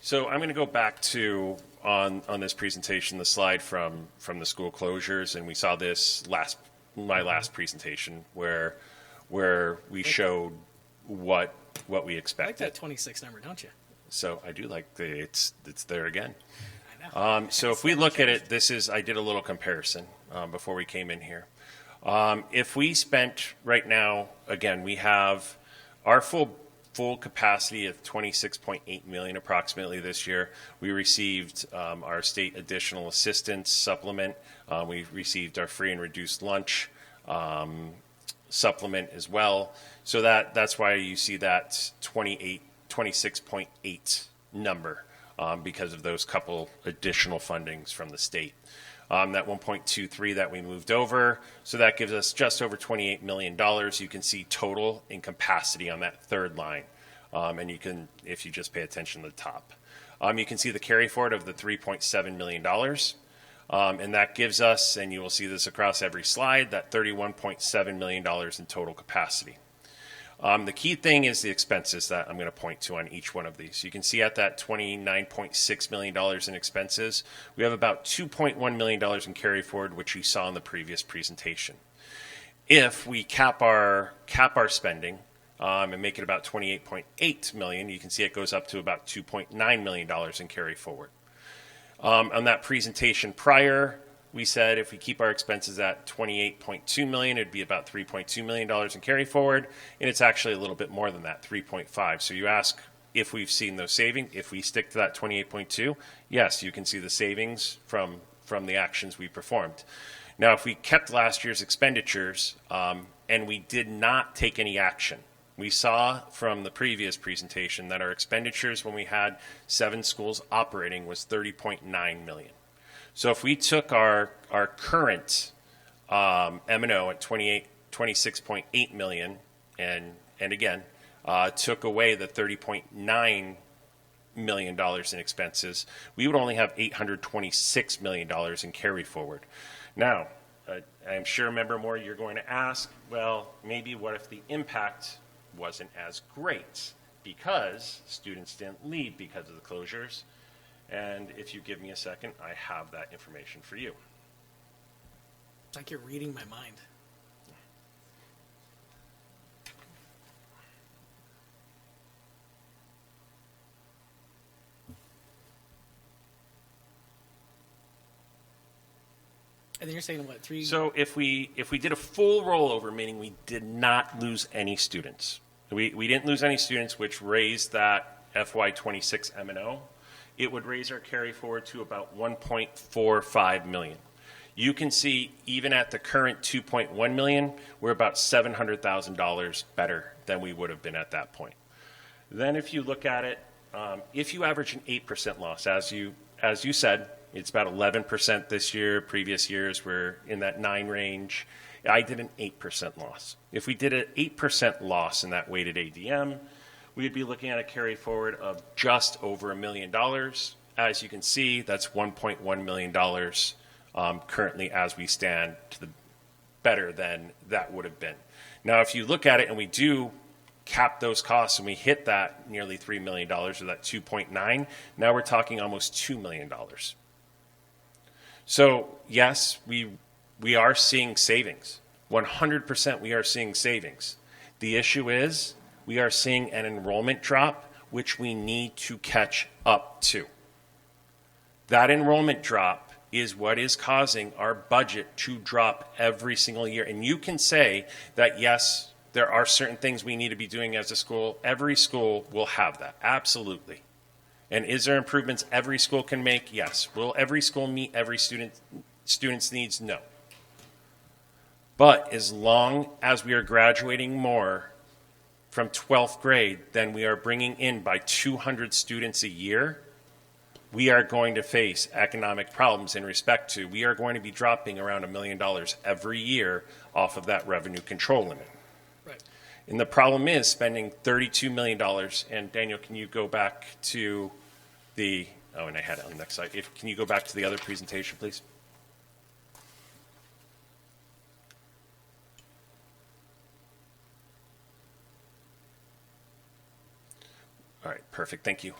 So I'm going to go back to on this presentation the slide from the school closures, and we saw this my last presentation where we showed what we I like expected. that 26 number, don't you? So I do like it's there again. I know. So if we look at it, I did a little comparison before we came in here. If we spent right now, again, we have our full capacity of 26.8 million approximately this year. We received our state additional assistance supplement. We received our free and reduced lunch supplement as well. So that's why you see that 26.8 number because of those couple additional fundings from the state. That 1.23 that we moved over, so that gives us just over $28 million. You can see total in capacity on that third line, and you can, if you just pay attention to the top, you can see the carry forward of the $3.7 million, and that gives us, and you will see this across every slide, that $31.7 million in total capacity. The key thing is the expenses that I'm going to point to on each one of these. You can see at that $29.6 million in expenses, we have about $2.1 million in carry forward, which you saw in the previous presentation. If we cap our spending and make it about $28.8 million, you can see it goes up to about $2.9 million in carry forward. On that presentation prior, we said if we keep our expenses at $28.2 million, it'd be about $3.2 million in carry forward, and it's actually a little bit more than that, 3.5. So you ask if we've seen those savings. If we stick to that 28.2, yes, you can see the savings from the actions we performed. Now, if we kept last year's expenditures and we did not take any action, we saw from the previous presentation that our expenditures when we had 7 schools operating was $30.9 million. So if we took our current M&O at 26.8 million and again took away the $30.9 million in expenses, we would only have $826 million in carry forward. Now, I'm sure, Member Moore, you're going to ask, well, maybe what if the impact wasn't as great because students didn't leave because of the closures? And if you give me a second, I have that information for you. It's like you're reading my mind. And then you're saying what, 3? So if we did a full rollover, meaning we did not lose any students, we didn't lose any students, which raised that FY26 M&O, it would raise our carry forward to about 1.45 million. You can see even at the current 2.1 million, we're about $700,000 better than we would have been at that point. Then if you look at it, if you average an 8% loss, as you said, it's about 11% this year. Previous years were in that 9 range. I did an 8% loss. If we did an 8% loss in that weighted ADM, we'd be looking at a carry forward of just over $1 million. As you can see, that's $1.1 million currently as we stand, to the better than that would have been. Now, if you look at it and we do cap those costs and we hit that nearly $3 million or that 2.9, now we're talking almost $2 million. So yes, we are seeing savings. 100% we are seeing savings. The issue is we are seeing an enrollment drop, which we need to catch up to. That enrollment drop is what is causing our budget to drop every single year. And you can say that, yes, there are certain things we need to be doing as a school. Every school will have that, absolutely. And is there improvements every school can make? Yes. Will every school meet every student's needs? No. But as long as we are graduating more from 12th grade than we are bringing in by 200 students a year, we are going to face economic problems in respect to, we are going to be dropping around $1 million every year off of that revenue control limit. Right. And the problem is spending $32 million, and Daniel, can you go back to the, oh, and I had it on the next slide. Can you go back to the other presentation, please? All right, perfect, thank you.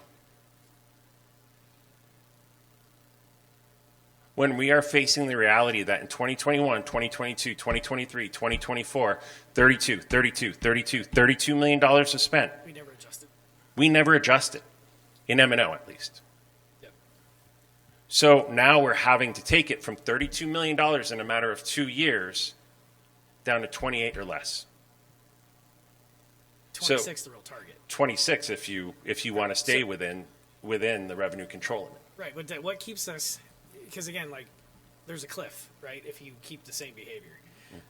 When we are facing the reality that in 2021, 2022, 2023, 2024, $32 million was spent. We never adjusted. We never adjusted, in M&O at least. Yep. So now we're having to take it from $32 million in a matter of 2 years down to 28 or less. 26 the real target. 26 if you want to stay within the revenue control limit. Right, but what keeps us, because again, like, there's a cliff, right, if you keep the same behavior.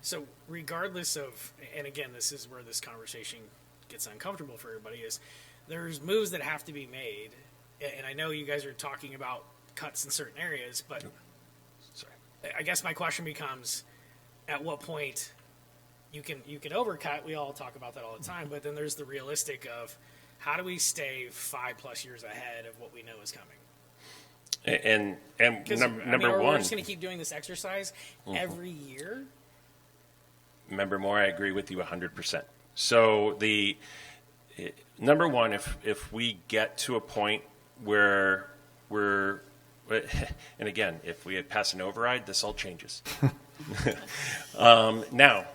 So regardless of, and again, this is where this conversation gets uncomfortable for everybody, is there's moves that have to be made, and I know you guys are talking about cuts in certain areas, but Sorry. I guess my question becomes, at what point you can overcut? We all talk about that all the time, but then there's the realistic of, how do we stay 5+ years ahead of what we know is coming? And number we're one, just going to keep doing this exercise every year. Member Moore, I agree with you 100%. So the number one, if we get to a point where we're, and again, if we had passed an override, this all changes. Now,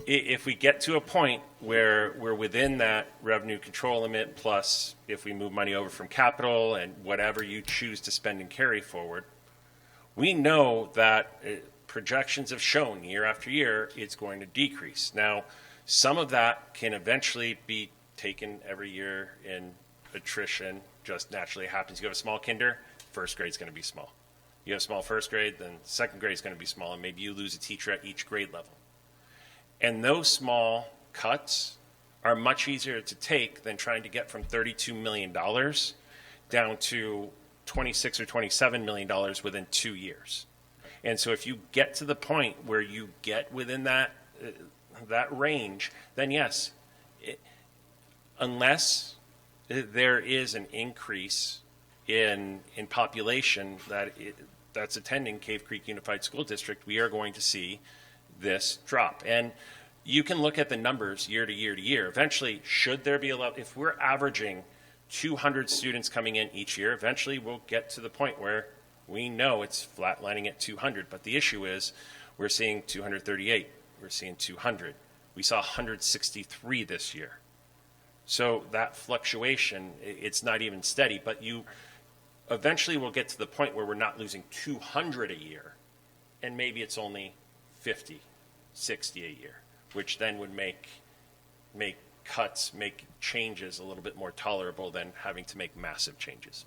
if we get to a point where we're within that revenue control limit, plus if we move money over from capital and whatever you choose to spend and carry forward, we know that projections have shown year after year it's going to decrease. Now, some of that can eventually be taken every year in attrition, just naturally happens. You have a small kinder, first grade's going to be small. You have small first grade, then second grade is going to be small, and maybe you lose a teacher at each grade level. And those small cuts are much easier to take than trying to get from $32 million down to $26 or $27 million within 2 years. And so if you get to the point where you get within that range, then yes, unless there is an increase in population, that's attending Cave Creek Unified School District, we are going to see this drop. And you can look at the numbers year to year to year. Eventually, should there be a level, if we're averaging 200 students coming in each year, eventually we'll get to the point where we know it's flatlining at 200. But the issue is we're seeing 238, we're seeing 200. We saw 163 this year. So that fluctuation, it's not even steady, but you eventually will get to the point where we're not losing 200 a year, and maybe it's only 50, 60 a year, which then would make cuts, make changes a little bit more tolerable than having to make massive changes.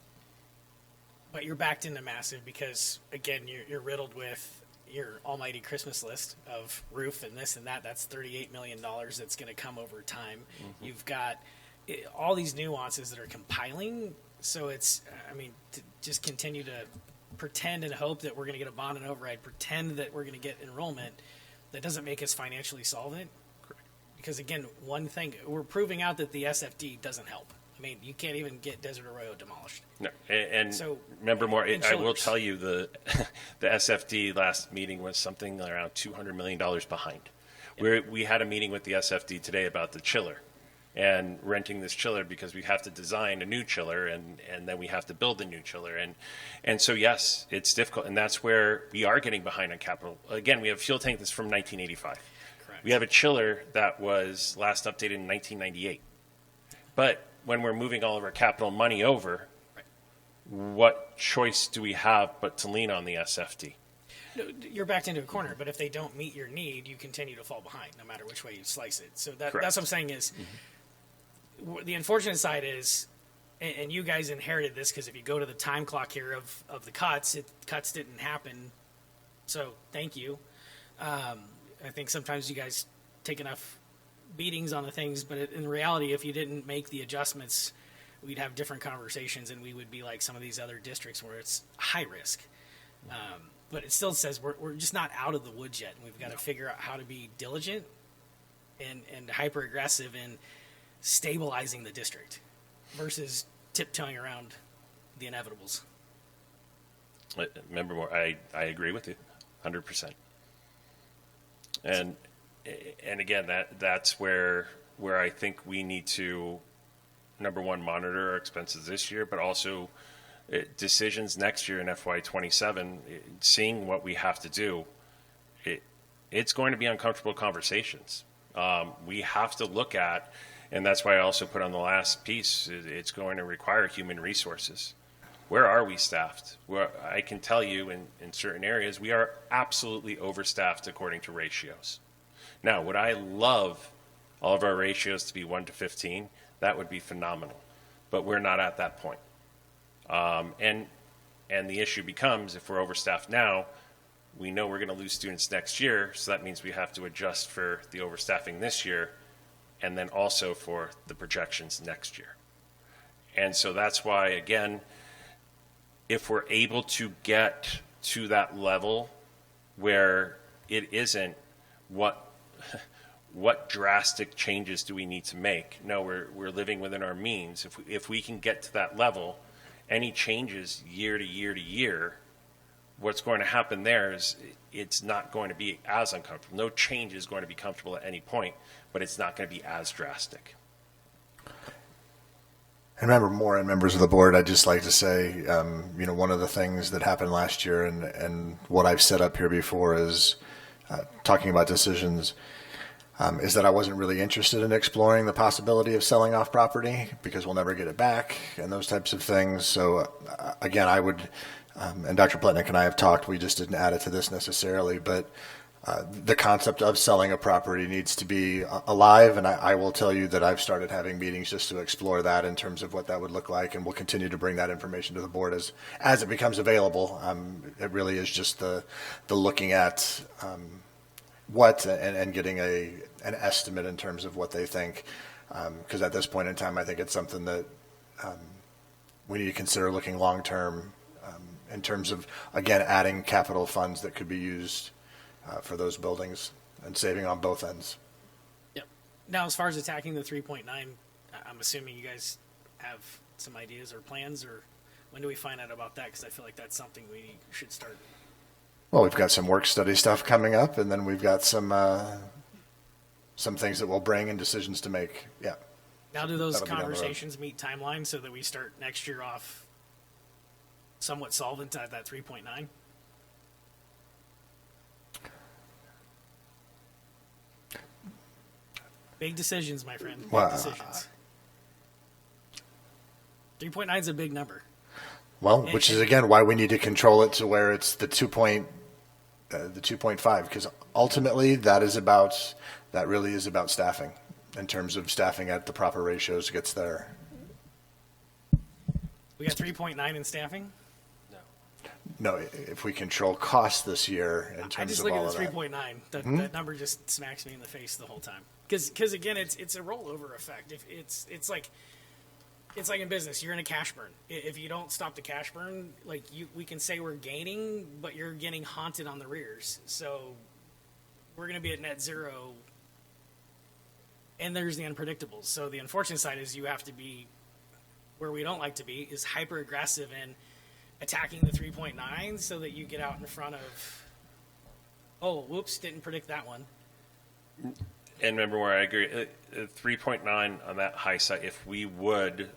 But you're backed into massive because, again, you're riddled with your almighty Christmas list of roof and this and that. That's $38 million that's going to come over time. Mm-hmm. You've got all these nuances that are compiling. So it's, I mean, to just continue to pretend and hope that we're going to get a bond and override, pretend that we're going to get enrollment, that doesn't make us financially solvent. Correct. Because, again, one thing, we're proving out that the SFD doesn't help. I mean, you can't even get Desert Arroyo demolished. No, and so, remember more. I will chillers. tell you the SFD last meeting was something around $200 million behind. Yep. We had a meeting with the SFD today about the chiller and renting this chiller because we have to design a new chiller and then we have to build a new chiller and so yes, it's difficult, and that's where we are getting behind on capital. Again, we have a fuel tank that's from 1985. Correct. We have a chiller that was last updated in 1998, but when we're moving all of our capital money over, right, what choice do we have but to lean on the SFD? No, you're backed into a corner, but if they don't meet your need, you continue to fall behind, no matter which way you slice it. So that's what I'm saying is, the unfortunate side is, and you guys inherited this because if you go to the time clock here of the cuts, cuts didn't happen. So thank you. I think sometimes you guys take enough beatings on the things, but in reality, if you didn't make the adjustments, we'd have different conversations and we would be like some of these other districts where it's high risk. But it still says we're just not out of the woods yet. And we've got to figure out how to be diligent and hyper aggressive in stabilizing the district versus tiptoeing around the inevitables. Remember more. I agree with you 100%. And again, that's where I think we need to, number one, monitor our expenses this year, but also decisions next year in FY27, seeing what we have to do. It's going to be uncomfortable conversations. We have to look at, and that's why I also put on the last piece, it's going to require human resources. Where are we staffed? Well, I can tell you in certain areas, we are absolutely overstaffed according to ratios. Now, would I love all of our ratios to be 1 to 15? That would be phenomenal. But we're not at that point. And the issue becomes, if we're overstaffed now, we know we're going to lose students next year, so that means we have to adjust for the overstaffing this year and then also for the projections next year. And so that's why, again, if we're able to get to that level where it isn't what drastic changes do we need to make? No, we're living within our means. If we can get to that level, any changes year to year to year, what's going to happen there is it's not going to be as uncomfortable. No change is going to be comfortable at any point, but it's not going to be as drastic. And remember, more and members of the board, I'd just like to say, one of the things that happened last year and what I've set up here before is talking about decisions, is that I wasn't really interested in exploring the possibility of selling off property because we'll never get it back and those types of things. So again, I would, and Dr. Pletnick and I have talked, we just didn't add it to this necessarily, but the concept of selling a property needs to be alive, and I will tell you that I've started having meetings just to explore that in terms of what that would look like, and we'll continue to bring that information to the board as it becomes available. It really is just the looking at what and getting an estimate in terms of what they think, because at this point in time, I think it's something that we need to consider looking long term in terms of, again, adding capital funds that could be used for those buildings and saving on both ends. Yep. Now, as far as attacking the 3.9, I'm assuming you guys have some ideas or plans, or When do we find out about that? Because I feel like that's something we should start. Well, we've got some work study stuff coming up, and then we've got some things that we'll bring and decisions to make. Yeah. Now, do those That'll be down the road. conversations meet timelines so that we start next year off somewhat solvent at that 3.9? Big decisions, my friend. Big Well, decisions. 3.9 is a big number. Well, which is again why we need to control it to where it's the 2.5, because ultimately that really is about staffing in terms of staffing at the proper ratios gets there. We got 3.9 in staffing. No, if we control costs this year in I terms just of look all at of the that. 3.9. That number just smacks me in the face the whole time. Because again, it's a rollover effect. If it's like in business, you're in a cash burn. If you don't stop the cash burn, we can say we're gaining, but you're getting haunted on the rears. So we're going to be at net zero, and there's the unpredictables. So the unfortunate side is you have to be where we don't like to be, is hyper aggressive in attacking the 3.9 so that you get out in front of, oh, whoops, didn't predict that one. And remember where I agree, 3.9 on that high side, if we would,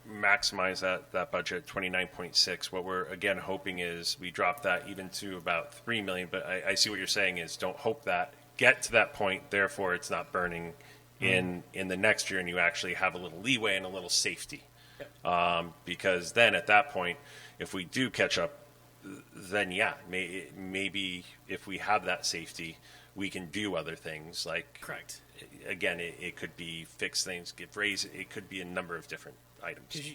maximize that budget, 29.6, what we're again hoping is we drop that even to about 3 million, but I see what you're saying is don't hope that, get to that point, therefore it's not burning in the next year and you actually have a little leeway and a little safety. Because then at that point, if we do catch up, then maybe if we have that safety, we can do other things like, Correct. Again, it could be fix things, get raise, it could be a number of different items. Because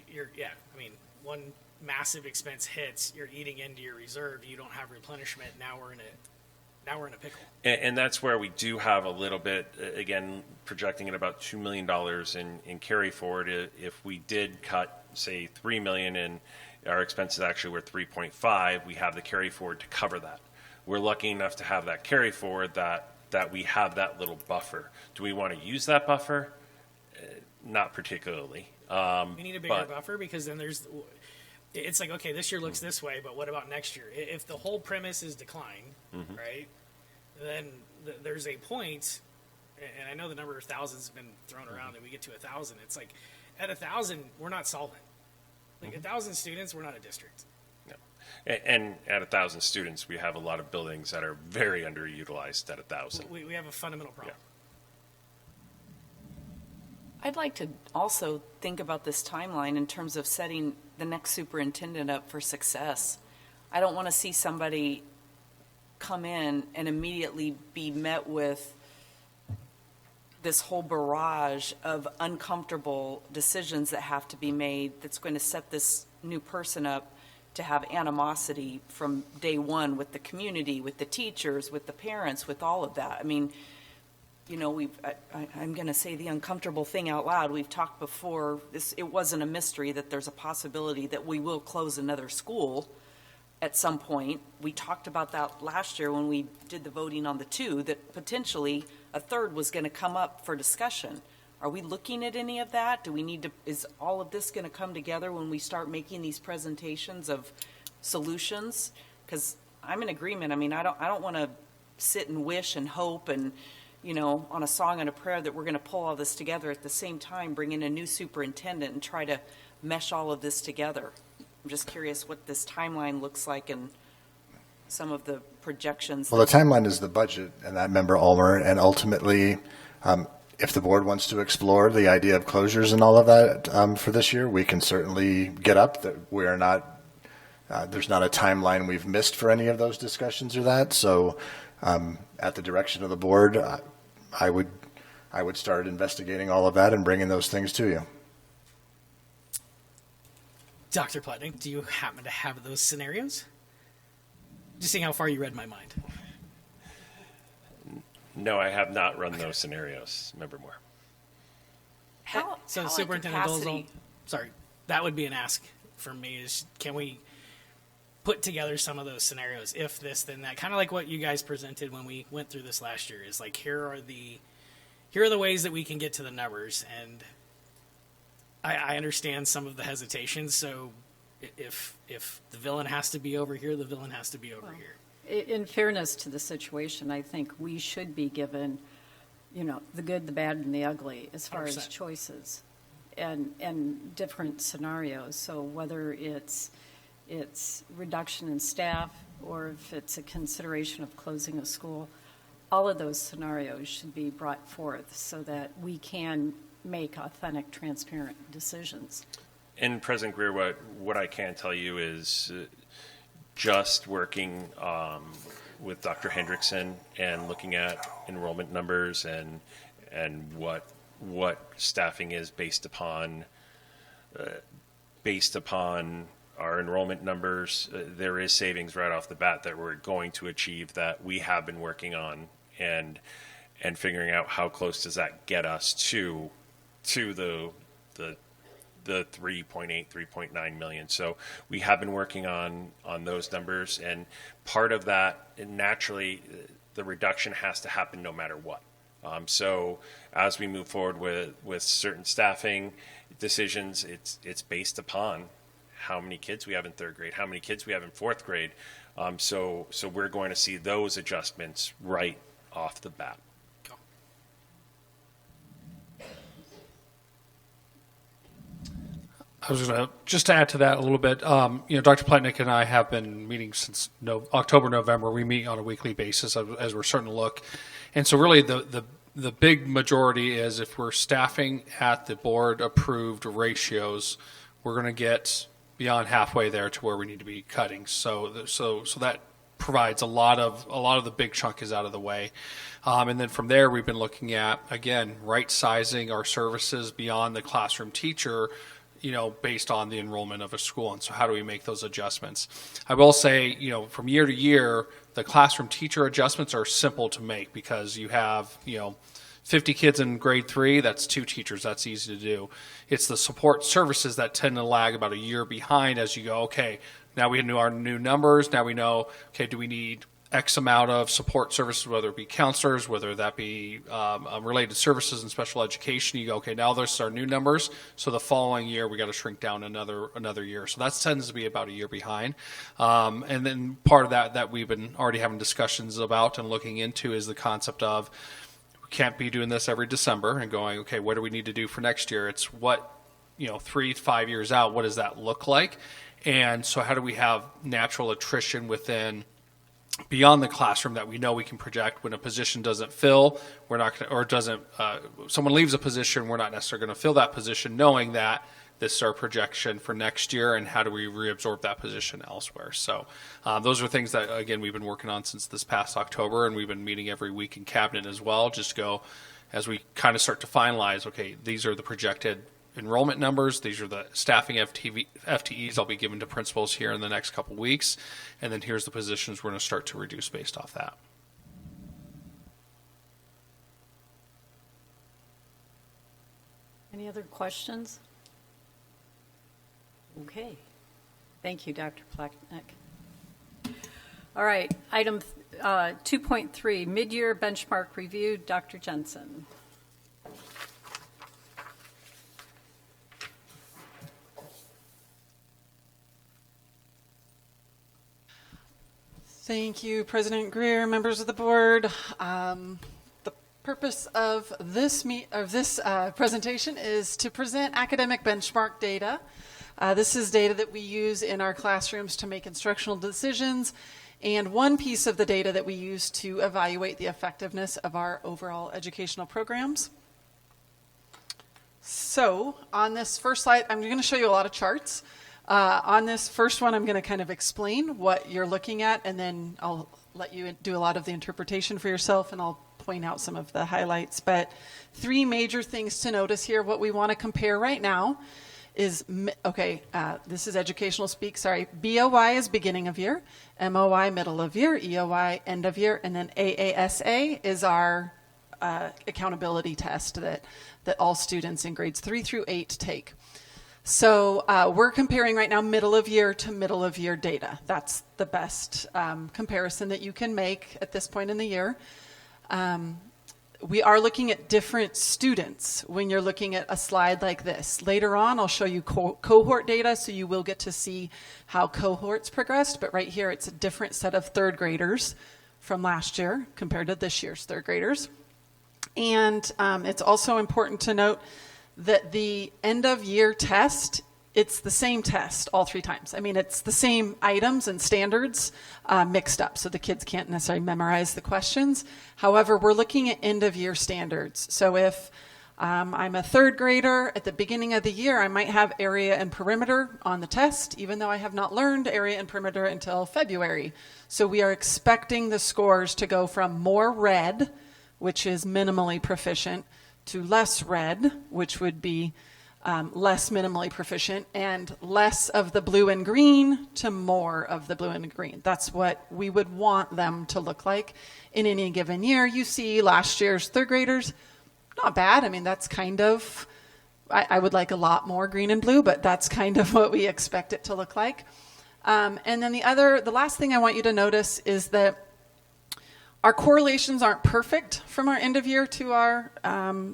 one massive expense hits, you're eating into your reserve, you don't have replenishment, now we're in a pickle. And that's where we do have a little bit, again, projecting at about $2 million in carry forward. If we did cut, say, $3 million and our expenses actually were 3.5, we have the carry forward to cover that. We're lucky enough to have that carry forward that we have that little buffer. Do we want to use that buffer? Not particularly. We need a bigger buffer because then it's like, okay, this year looks this way, but what about next year? If the whole premise is decline, right, then there's a point, and I know the number of thousands have been thrown around, and we get to 1,000. It's like, at 1,000, we're not solvent. Like 1,000 students, we're not a district. No. And at 1,000 students, we have a lot of buildings that are very underutilized at 1,000. We have a fundamental problem. I'd like to also think about this timeline in terms of setting the next superintendent up for success. I don't want to see somebody come in and immediately be met with this whole barrage of uncomfortable decisions that have to be made that's going to set this new person up to have animosity from day one with the community, with the teachers, with the parents, with all of that. I mean, I'm going to say the uncomfortable thing out loud. We've talked before, it wasn't a mystery that there's a possibility that we will close another school at some point. We talked about that last year when we did the voting on the two, that potentially a third was going to come up for discussion. Are we looking at any of that? Is all of this going to come together when we start making these presentations of solutions? Because I'm in agreement. I mean, I don't want to sit and wish and hope and, on a song and a prayer that we're going to pull all this together at the same time, bring in a new superintendent and try to mesh all of this together. I'm just curious what this timeline looks like and some of the projections. Well, the timeline is the budget and that member Ulmer, and ultimately, if the board wants to explore the idea of closures and all of that for this year, we can certainly get up. That we are not. There's not a timeline we've missed for any of those discussions or that. So, at the direction of the board, I would start investigating all of that and bringing those things to you. Dr. Plotnick, do you happen to have those scenarios? Just seeing how far you read my mind. No, I have not run those scenarios. Member Moore. So Superintendent Dolezal, sorry, that would be an ask from me is can we put together some of those scenarios, if this, then that, kind of like what you guys presented when we went through this last year, is like, here are the ways that we can get to the numbers. And I understand some of the hesitations, so if the villain has to be over here, the villain has to be over here. In fairness to the situation, I think we should be given, the good, the bad, and the ugly as far as 100%. choices and different scenarios. So whether it's reduction in staff or if it's a consideration of closing a school, all of those scenarios should be brought forth so that we can make authentic, transparent decisions. And President Greer, what I can tell you is just working with Dr. Hendrickson and looking at enrollment numbers and what staffing is based upon our enrollment numbers, there is savings right off the bat that we're going to achieve that we have been working on and figuring out how close does that get us to the 3.8, 3.9 million. So we have been working on those numbers, and part of that, naturally, the reduction has to happen no matter what. So as we move forward with certain staffing decisions, it's based upon how many kids we have in third grade, how many kids we have in fourth grade. So we're going to see those adjustments right off the bat. I was going to just add to that a little bit. Dr. Pletnick and I have been meeting since October, November. We meet on a weekly basis as we're starting to look. And so really the big majority is if we're staffing at the board approved ratios, we're going to get beyond halfway there to where we need to be cutting. So that provides a lot of the big chunk is out of the way. And then from there, we've been looking at, again, right sizing our services beyond the classroom teacher, based on the enrollment of a school. And so how do we make those adjustments? I will say, from year to year, the classroom teacher adjustments are simple to make because you have, 50 kids in grade 3, that's 2 teachers. That's easy to do. It's the support services that tend to lag about a year behind as you go, okay, now we know our new numbers. Now we know, okay, do we need X amount of support services, whether it be counselors, whether that be related services and special education. You go, okay, now those are our new numbers. So the following year, we got to shrink down another year. So that tends to be about a year behind. And then part of that we've been already having discussions about and looking into is the concept of we can't be doing this every December and going, okay, what do we need to do for next year? It's what, 3 to 5 years out, what does that look like? And so how do we have natural attrition within beyond the classroom that we know we can project when a position doesn't fill, we're not going to, or doesn't, someone leaves a position, we're not necessarily going to fill that position knowing that this is our projection for next year and how do we reabsorb that position elsewhere. So those are things that, again, we've been working on since this past October, and we've been meeting every week in cabinet as well, just go as we kind of start to finalize, okay, these are the projected enrollment numbers. These are the staffing FTEs I'll be giving to principals here in the next couple weeks. And then here's the positions we're going to start to reduce based off that. Any other questions? Okay. Thank you, Dr. Plachnik. All right, item 2.3, mid-year benchmark review, Dr. Jensen. Thank you, President Greer, members of the board. The purpose of this presentation is to present academic benchmark data. This is data that we use in our classrooms to make instructional decisions, and one piece of the data that we use to evaluate the effectiveness of our overall educational programs. So on this first slide, I'm going to show you a lot of charts. On this first one, I'm going to kind of explain what you're looking at, and then I'll let you do a lot of the interpretation for yourself, and I'll point out some of the highlights. But 3 major things to notice here. What we want to compare right now is, this is educational speak, sorry. BOY is beginning of year, MOY middle of year, EOY end of year, and then AASA is our accountability test that all students in grades 3 through 8 take. So we're comparing right now middle of year to middle of year data. That's the best comparison that you can make at this point in the year. we are looking at different students when you're looking at a slide like this. Later on, I'll show you cohort data, so you will get to see how cohorts progressed. But right here, it's a different set of third graders from last year compared to this year's third graders. And it's also important to note that the end of year test, it's the same test all 3 times. I mean, it's the same items and standards mixed up, so the kids can't necessarily memorize the questions. However, we're looking at end of year standards. So if I'm a third grader at the beginning of the year, I might have area and perimeter on the test, even though I have not learned area and perimeter until February. So we are expecting the scores to go from more red, which is minimally proficient, to less red, which would be less minimally proficient, and less of the blue and green to more of the blue and green. That's what we would want them to look like in any given year. You see last year's third graders, not bad. I mean, that's kind of, I would like a lot more green and blue, but that's kind of what we expect it to look like. And then the last thing I want you to notice is that our correlations aren't perfect from our end of year to our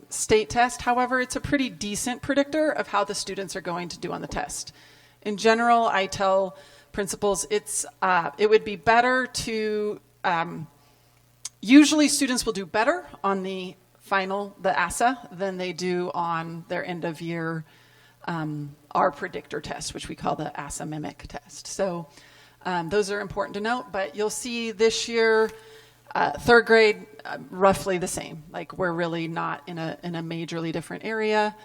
state test. However, it's a pretty decent predictor of how the students are going to do on the test. In general, I tell principals it would be better to, usually students will do better on the ASA, than they do on their end of year, our predictor test, which we call the ASA mimic test. So those are important to note, but you'll see this year, third grade, roughly the same. Like, we're really not in a majorly different area.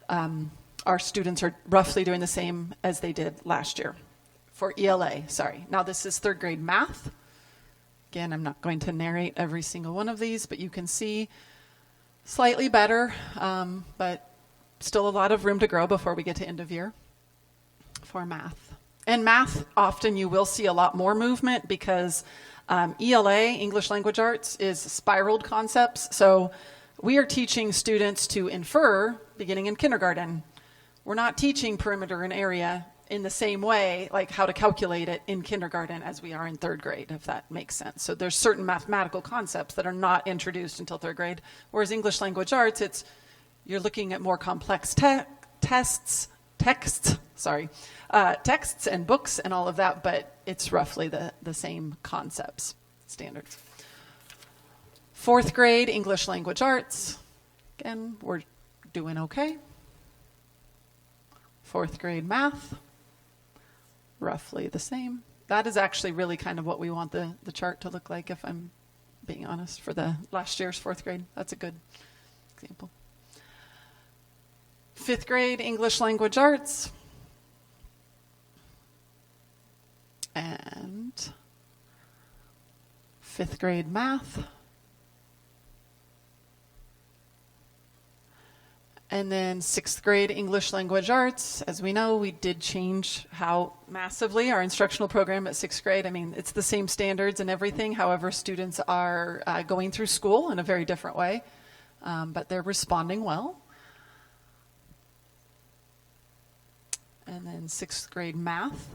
Our students are roughly doing the same as they did last year for ELA, sorry. Now this is third grade math. Again, I'm not going to narrate every single one of these, but you can see slightly better, but still a lot of room to grow before we get to end of year for math. And math, often you will see a lot more movement because ELA, English Language Arts, is spiraled concepts. So we are teaching students to infer beginning in kindergarten. We're not teaching perimeter and area in the same way, like how to calculate it in kindergarten as we are in third grade, if that makes sense. So there's certain mathematical concepts that are not introduced until third grade, whereas English Language Arts, you're looking at more complex texts and books and all of that, but it's roughly the same concepts, standards. Fourth grade, English Language Arts. Again, we're doing okay. Fourth grade math, roughly the same. That is actually really kind of what we want the chart to look like, if I'm being honest, for the last year's fourth grade. That's a good example. Fifth grade, English Language Arts. And fifth grade math. And then sixth grade English Language Arts. As we know, we did change how massively our instructional program at sixth grade. I mean, it's the same standards and everything. However, students are going through school in a very different way, but they're responding well. And then sixth grade math.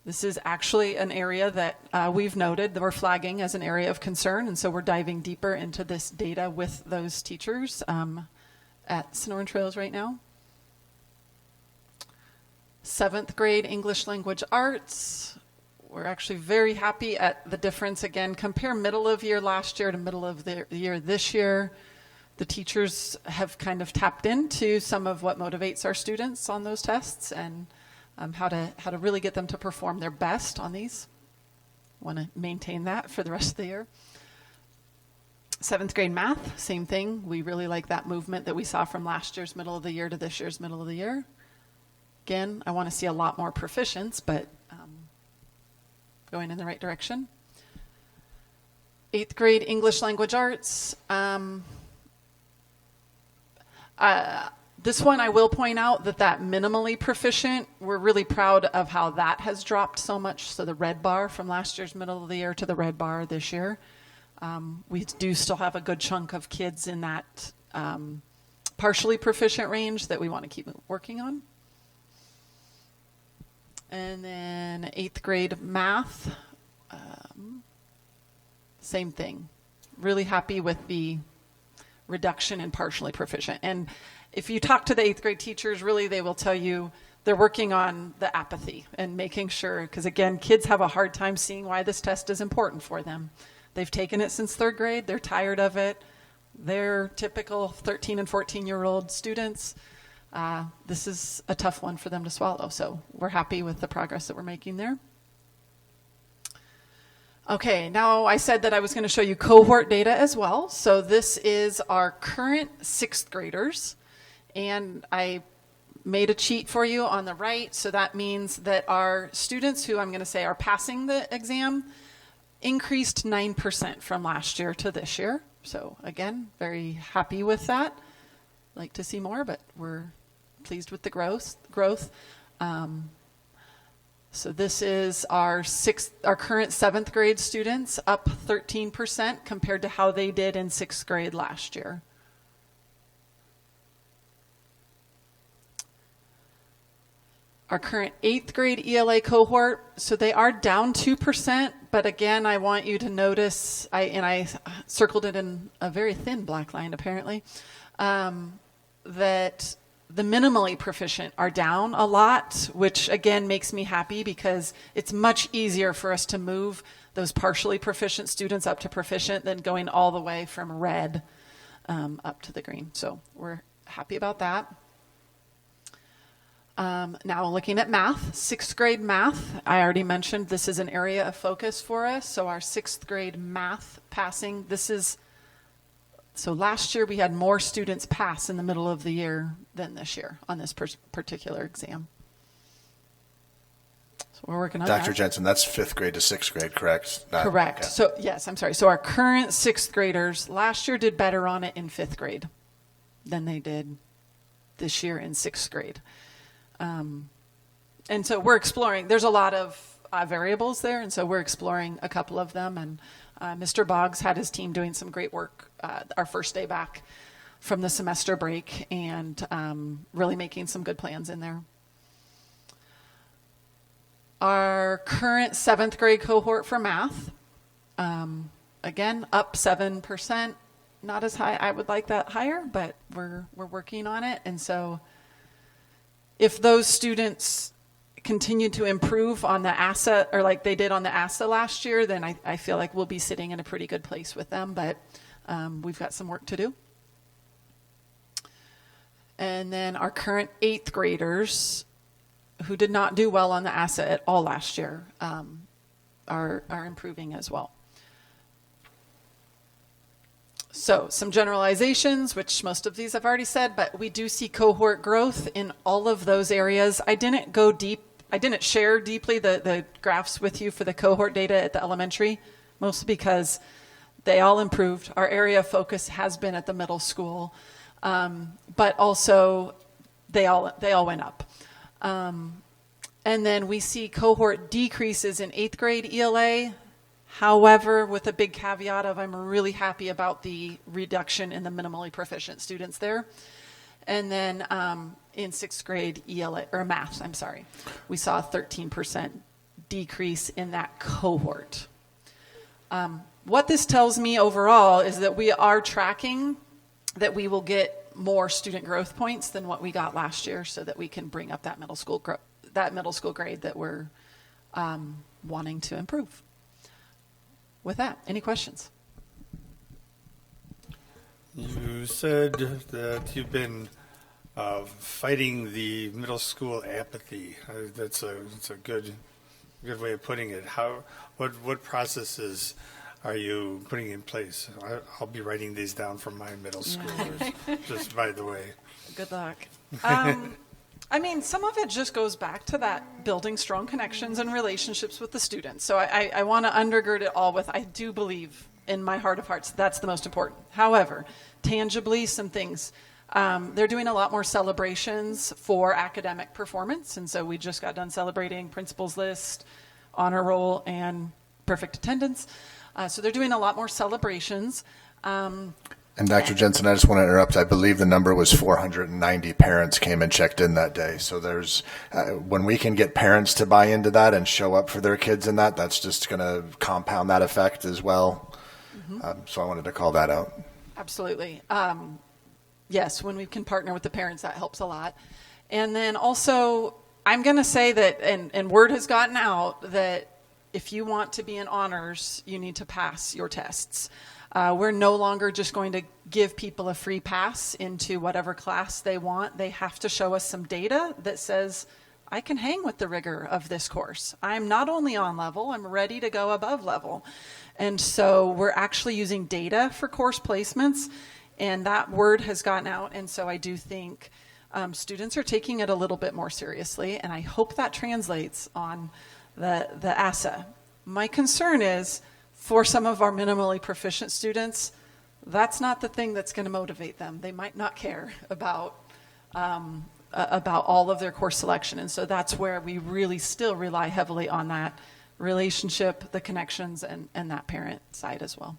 This is actually an area that we've noted that we're flagging as an area of concern, and so we're diving deeper into this data with those teachers at Sonoran Trails right now. Seventh grade English Language Arts. We're actually very happy at the difference. Again, compare middle of year last year to middle of the year this year. The teachers have kind of tapped into some of what motivates our students on those tests and how to really get them to perform their best on these. Want to maintain that for the rest of the year. Seventh grade math, same thing. We really like that movement that we saw from last year's middle of the year to this year's middle of the year. Again, I want to see a lot more proficients, but going in the right direction. Eighth grade English Language Arts. This one, I will point out that minimally proficient, we're really proud of how that has dropped so much. So the red bar from last year's middle of the year to the red bar this year. We do still have a good chunk of kids in that partially proficient range that we want to keep working on. And then eighth grade math, same thing. really happy with the reduction in partially proficient. And if you talk to the 8th grade teachers, really they will tell you they're working on the apathy and making sure, because again, kids have a hard time seeing why this test is important for them. They've taken it since 3rd grade. They're tired of it. They're typical 13 and 14-year-old students. This is a tough one for them to swallow. So we're happy with the progress that we're making there. Okay, now I said that I was going to show you cohort data as well. So this is our current 6th graders. And I made a cheat for you on the right. So that means that our students who I'm going to say are passing the exam increased 9% from last year to this year. So again, very happy with that. Like to see more, but we're pleased with the growth. So this is our current 7th grade students, up 13% compared to how they did in 6th grade last year. Our current 8th grade ELA cohort, so they are down 2%, but again, I want you to notice, I circled it in a very thin black line apparently, that the minimally proficient are down a lot, which again makes me happy because it's much easier for us to move those partially proficient students up to proficient than going all the way from red up to the green. So we're happy about that. Now looking at math, 6th grade math, I already mentioned this is an area of focus for us. So our 6th grade math passing, so last year we had more students pass in the middle of the year than this year on this particular exam. So we're working on that. Dr. Jensen, that's 5th grade to 6th grade, correct? Correct. Okay. So yes, I'm sorry. So our current 6th graders last year did better on it in 5th grade than they did this year in 6th grade. And so we're exploring, there's a lot of variables there, and so we're exploring a couple of them. And Mr. Boggs had his team doing some great work our first day back from the semester break and really making some good plans in there. Our current 7th grade cohort for math, again, up 7%. Not as high, I would like that higher, but we're working on it. And so if those students continue to improve on the ASA, or like they did on the ASA last year, then I feel like we'll be sitting in a pretty good place with them, but we've got some work to do. And then our current 8th graders who did not do well on the ASA at all last year are improving as well. So some generalizations, which most of these I've already said, but we do see cohort growth in all of those areas. I didn't go deep. I didn't share deeply the graphs with you for the cohort data at the elementary, mostly because they all improved. Our area of focus has been at the middle school, but also they all went up. And then we see cohort decreases in 8th grade ELA. However, with a big caveat of I'm really happy about the reduction in the minimally proficient students there. And then in 6th grade ELA, or math, we saw a 13% decrease in that cohort. What this tells me overall is that we are tracking that we will get more student growth points than what we got last year so that we can bring up that middle school grade that we're wanting to improve. With that, any questions? You said that you've been fighting the middle school apathy. That's a good way of putting it. What processes are you putting in place? I'll be writing these down for my middle schoolers, just by the way. Good luck. I mean, some of it just goes back to that building strong connections and relationships with the students. So I want to undergird it all with, I do believe in my heart of hearts, that's the most important. However, tangibly, some things. They're doing a lot more celebrations for academic performance. And so we just got done celebrating principal's list, honor roll, and perfect attendance. So they're doing a lot more celebrations. And Dr. Jensen, I just want to interrupt. I believe the number was 490 parents came and checked in that day. So there's, when we can get parents to buy into that and show up for their kids in that, that's just going to compound that effect as well. So I wanted to call that out. Absolutely. Yes, when we can partner with the parents, that helps a lot. And then also, I'm going to say that, and word has gotten out that if you want to be in honors, you need to pass your tests. We're no longer just going to give people a free pass into whatever class they want. They have to show us some data that says, I can hang with the rigor of this course. I'm not only on level, I'm ready to go above level. And so we're actually using data for course placements, and that word has gotten out. And so I do think students are taking it a little bit more seriously, and I hope that translates on the ASA. My concern is, for some of our minimally proficient students, that's not the thing that's going to motivate them. They might not care about all of their course selection. And so that's where we really still rely heavily on that relationship, the connections, and that parent side as well.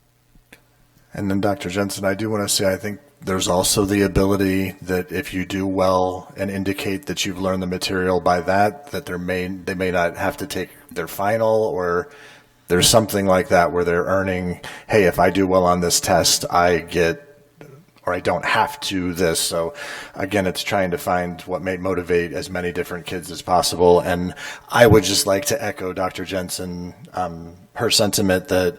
And then Dr. Jensen, I do want to say I think there's also the ability that if you do well and indicate that you've learned the material by that they may not have to take their final, or there's something like that where they're earning, hey, if I do well on this test, I get, or I don't have to this. So again, it's trying to find what may motivate as many different kids as possible. And I would just like to echo Dr. Jensen, her sentiment that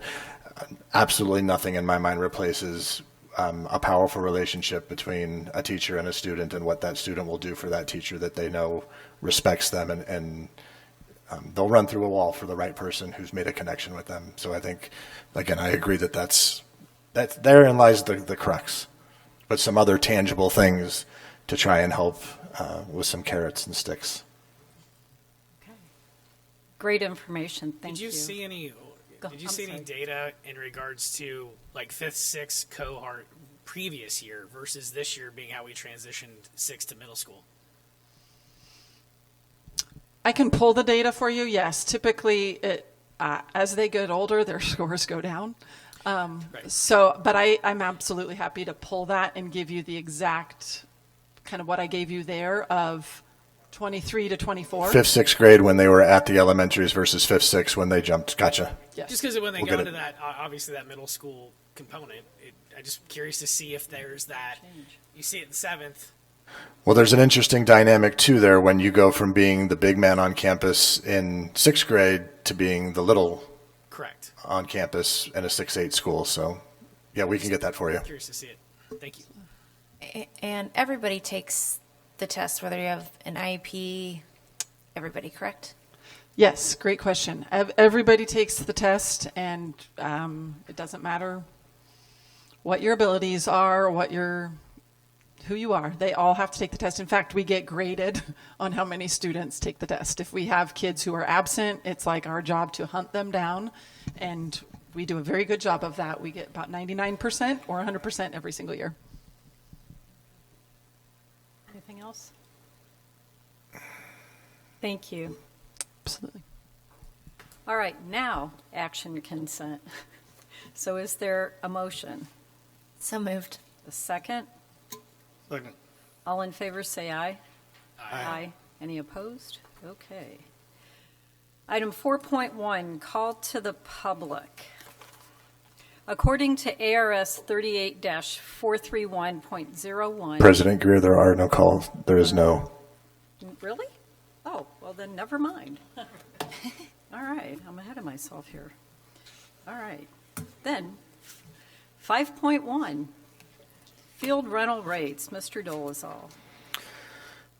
absolutely nothing in my mind replaces a powerful relationship between a teacher and a student, and what that student will do for that teacher that they know respects them, and they'll run through a wall for the right person who's made a connection with them. So I think, again, I agree that that's therein lies the crux, but some other tangible things to try and help with some carrots and sticks. Okay. Great information. Thank Did you you. see any? Did you see any data in regards to like 5th, 6th cohort previous year versus this year being how we transitioned 6th to middle school? I can pull the data for you. Yes, typically, as they get older, their scores go down. Right. So, but I'm absolutely happy to pull that and give you the exact kind of what I gave you there of 23 to 24. 5th, 6th grade when they were at the elementaries versus 5th, 6th when they jumped. Gotcha. Yes. Just because when they We'll go get into it. that, obviously that middle school component, I'm just curious to see if there's that. You see it in 7th. Well, there's an interesting dynamic too there when you go from being the big man on campus in 6th grade to being the little Correct. on campus in a 6-8 school. So, yeah, we can get that for you. Curious to see it. Thank you. And everybody takes the test, whether you have an IEP, everybody, correct? Yes, great question. Everybody takes the test, and it doesn't matter what your abilities are, who you are. They all have to take the test. In fact, we get graded on how many students take the test. If we have kids who are absent, it's like our job to hunt them down, and we do a very good job of that. We get about 99% or 100% every single year. Anything else? Thank you. Absolutely. All right, now action consent. So is there a motion? So moved. The second? Second. All in favor, say aye. Aye. Any opposed? Okay. Item 4.1, call to the public. According to ARS 38-431.01. President Greer, there are no calls. There is no. Really? Oh, well then, never mind. All right, I'm ahead of myself here. All right. Then, 5.1, field rental rates. Mr. Dolezal.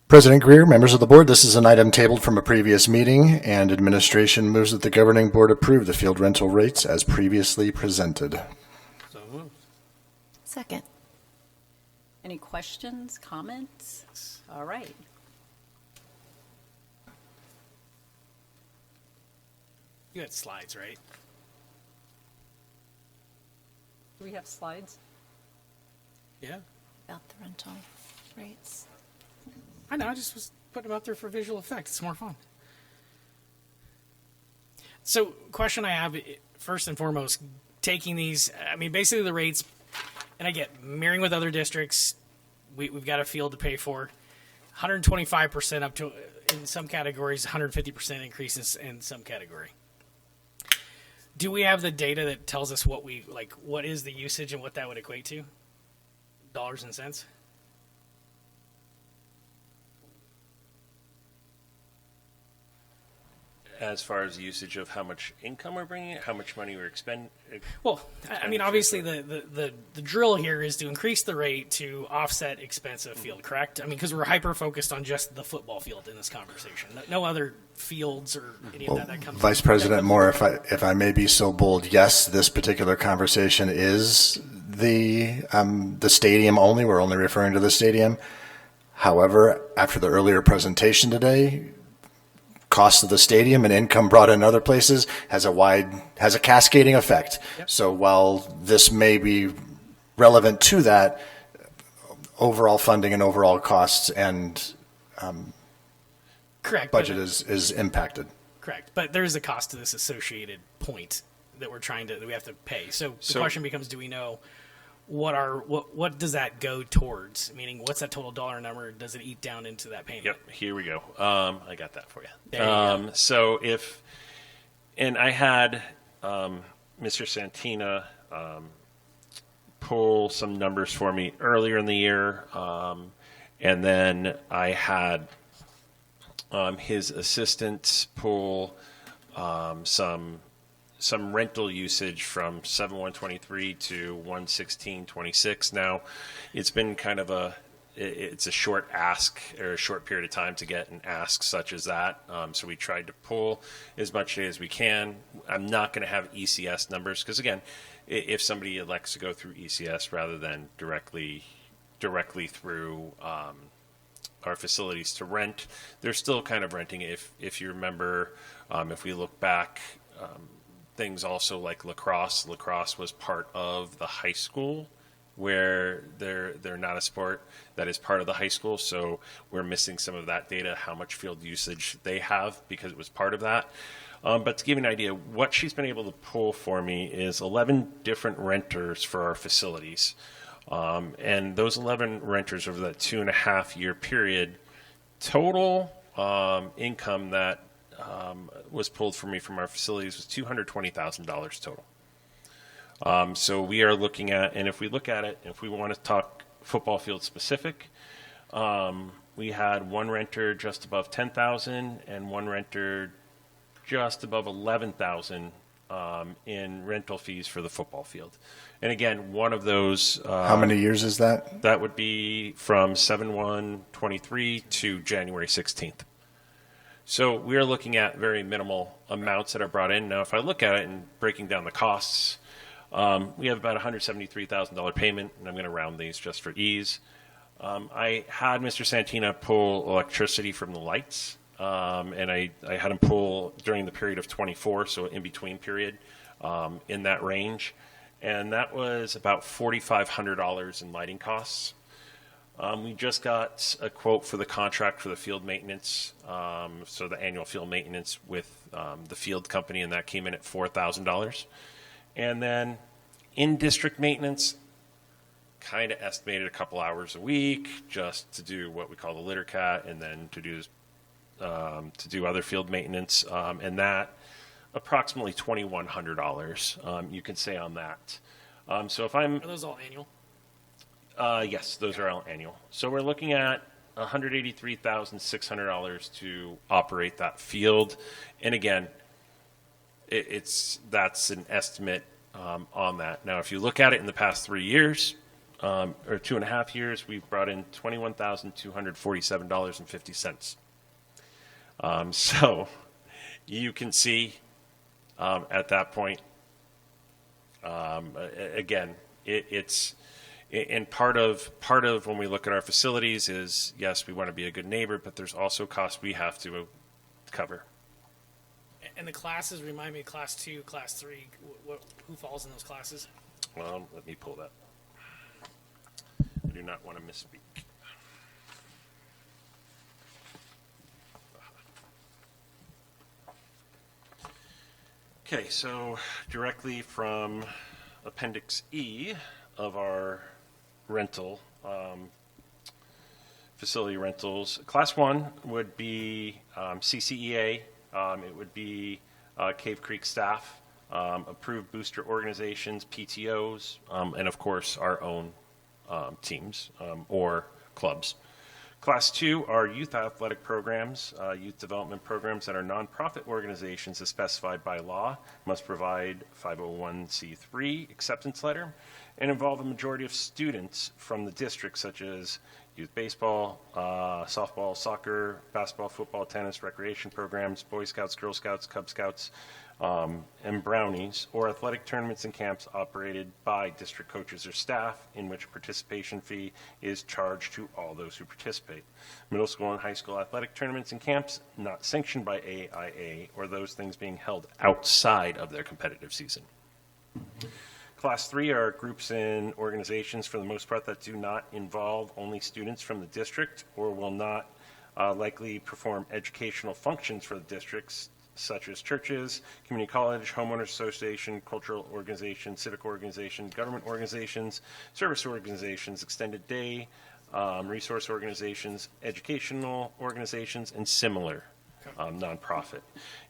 President Greer, members of the board, this is an item tabled from a previous meeting, and administration moves that the governing board approve the field rental rates as previously presented. So moved. Second. Any questions, comments? All right. You had slides, right? Do we have slides? Yeah. About the rental rates. I know, I just was putting them out there for visual effect. It's more fun. So, question I have, first and foremost, taking these, I mean, basically the rates, and I get mirroring with other districts, we've got a field to pay for, 125% up to, in some categories, 150% increases in some category. Do we have the data that tells us what what is the usage and what that would equate to? Dollars and cents? As far as usage of how much income we're bringing in, how much money we're expending. Well, I mean, obviously the drill here is to increase the rate to offset expense of field, correct? I mean, because we're hyper-focused on just the football field in this conversation. No other fields or any of that comes. Vice President Moore, if I may be so bold, yes, this particular conversation is the stadium only. We're only referring to the stadium. However, after the earlier presentation today, cost of the stadium and income brought in other places has a cascading effect. Yep. So while this may be relevant to that, overall funding and overall costs and Correct. budget is impacted. Correct. But there is a cost to this associated point that we have to pay. So the question becomes, do we know what does that go towards? Meaning, what's that total dollar number? Does it eat down into that payment? Yep, here we go. I got that for you. There you go. So I had Mr. Santina pull some numbers for me earlier in the year, and then I had his assistant pull some rental usage from 7/1/23 to 1/16/26. Now, it's been kind of it's a short ask or a short period of time to get an ask such as that. So we tried to pull as much data as we can. I'm not going to have ECS numbers because, again, if somebody elects to go through ECS rather than directly through our facilities to rent, they're still kind of renting. If you remember, if we look back, things also like lacrosse was part of the high school, where they're not a sport that is part of the high school, so we're missing some of that data, how much field usage they have, because it was part of that. But to give you an idea, what she's been able to pull for me is 11 different renters for our facilities. And those 11 renters over that 2.5-year period, total income that was pulled for me from our facilities was $220,000 total. So we are looking at, and if we look at it, if we want to talk football field specific, we had one renter just above $10,000 and one renter just above $11,000 in rental fees for the football field. And again, one of those. How many years is that? That would be from 7/1/23 to January 16th. So we are looking at very minimal amounts that are brought in. Now, if I look at it and breaking down the costs, we have about $173,000 payment, and I'm going to round these just for ease. I had Mr. Santina pull electricity from the lights, and I had him pull during the period of 24, so in between period, in that range. And that was about $4,500 in lighting costs. We just got a quote for the contract for the field maintenance, so the annual field maintenance with the field company, and that came in at $4,000. And then in-district maintenance, kind of estimated a couple hours a week just to do what we call the litter cat, and then to do other field maintenance, and that approximately $2,100. You can say on that. So if I'm Are those all annual? Yes, those are all annual. So we're looking at $183,600 to operate that field. And again, that's an estimate on that. Now, if you look at it in the past 3 years, or 2.5 years, we've brought in $21,247.50. So you can see at that point, again, it's. And part of when we look at our facilities is, yes, we want to be a good neighbor, but there's also costs we have to cover. And the classes, remind me, class 2, class 3, who falls in those classes? Let me pull that. I do not want to misspeak. Okay, so directly from Appendix E of our rental, facility rentals. Class 1 would be CCEA. It would be Cave Creek staff. approved booster organizations, PTOs, and of course our own teams or clubs. Class 2 are youth athletic programs, youth development programs that are nonprofit organizations as specified by law, must provide 501c3 acceptance letter, and involve a majority of students from the district, such as youth baseball, softball, soccer, basketball, football, tennis, recreation programs, Boy Scouts, Girl Scouts, Cub Scouts, and Brownies, or athletic tournaments and camps operated by district coaches or staff, in which participation fee is charged to all those who participate. Middle school and high school athletic tournaments and camps not sanctioned by AIA, or those things being held outside of their competitive season. Class 3 are groups and organizations, for the most part, that do not involve only students from the district or will not likely perform educational functions for the districts, such as churches, community college, homeowners association, cultural organization, civic organization, government organizations, service organizations, extended day, resource organizations, educational organizations, and similar nonprofit.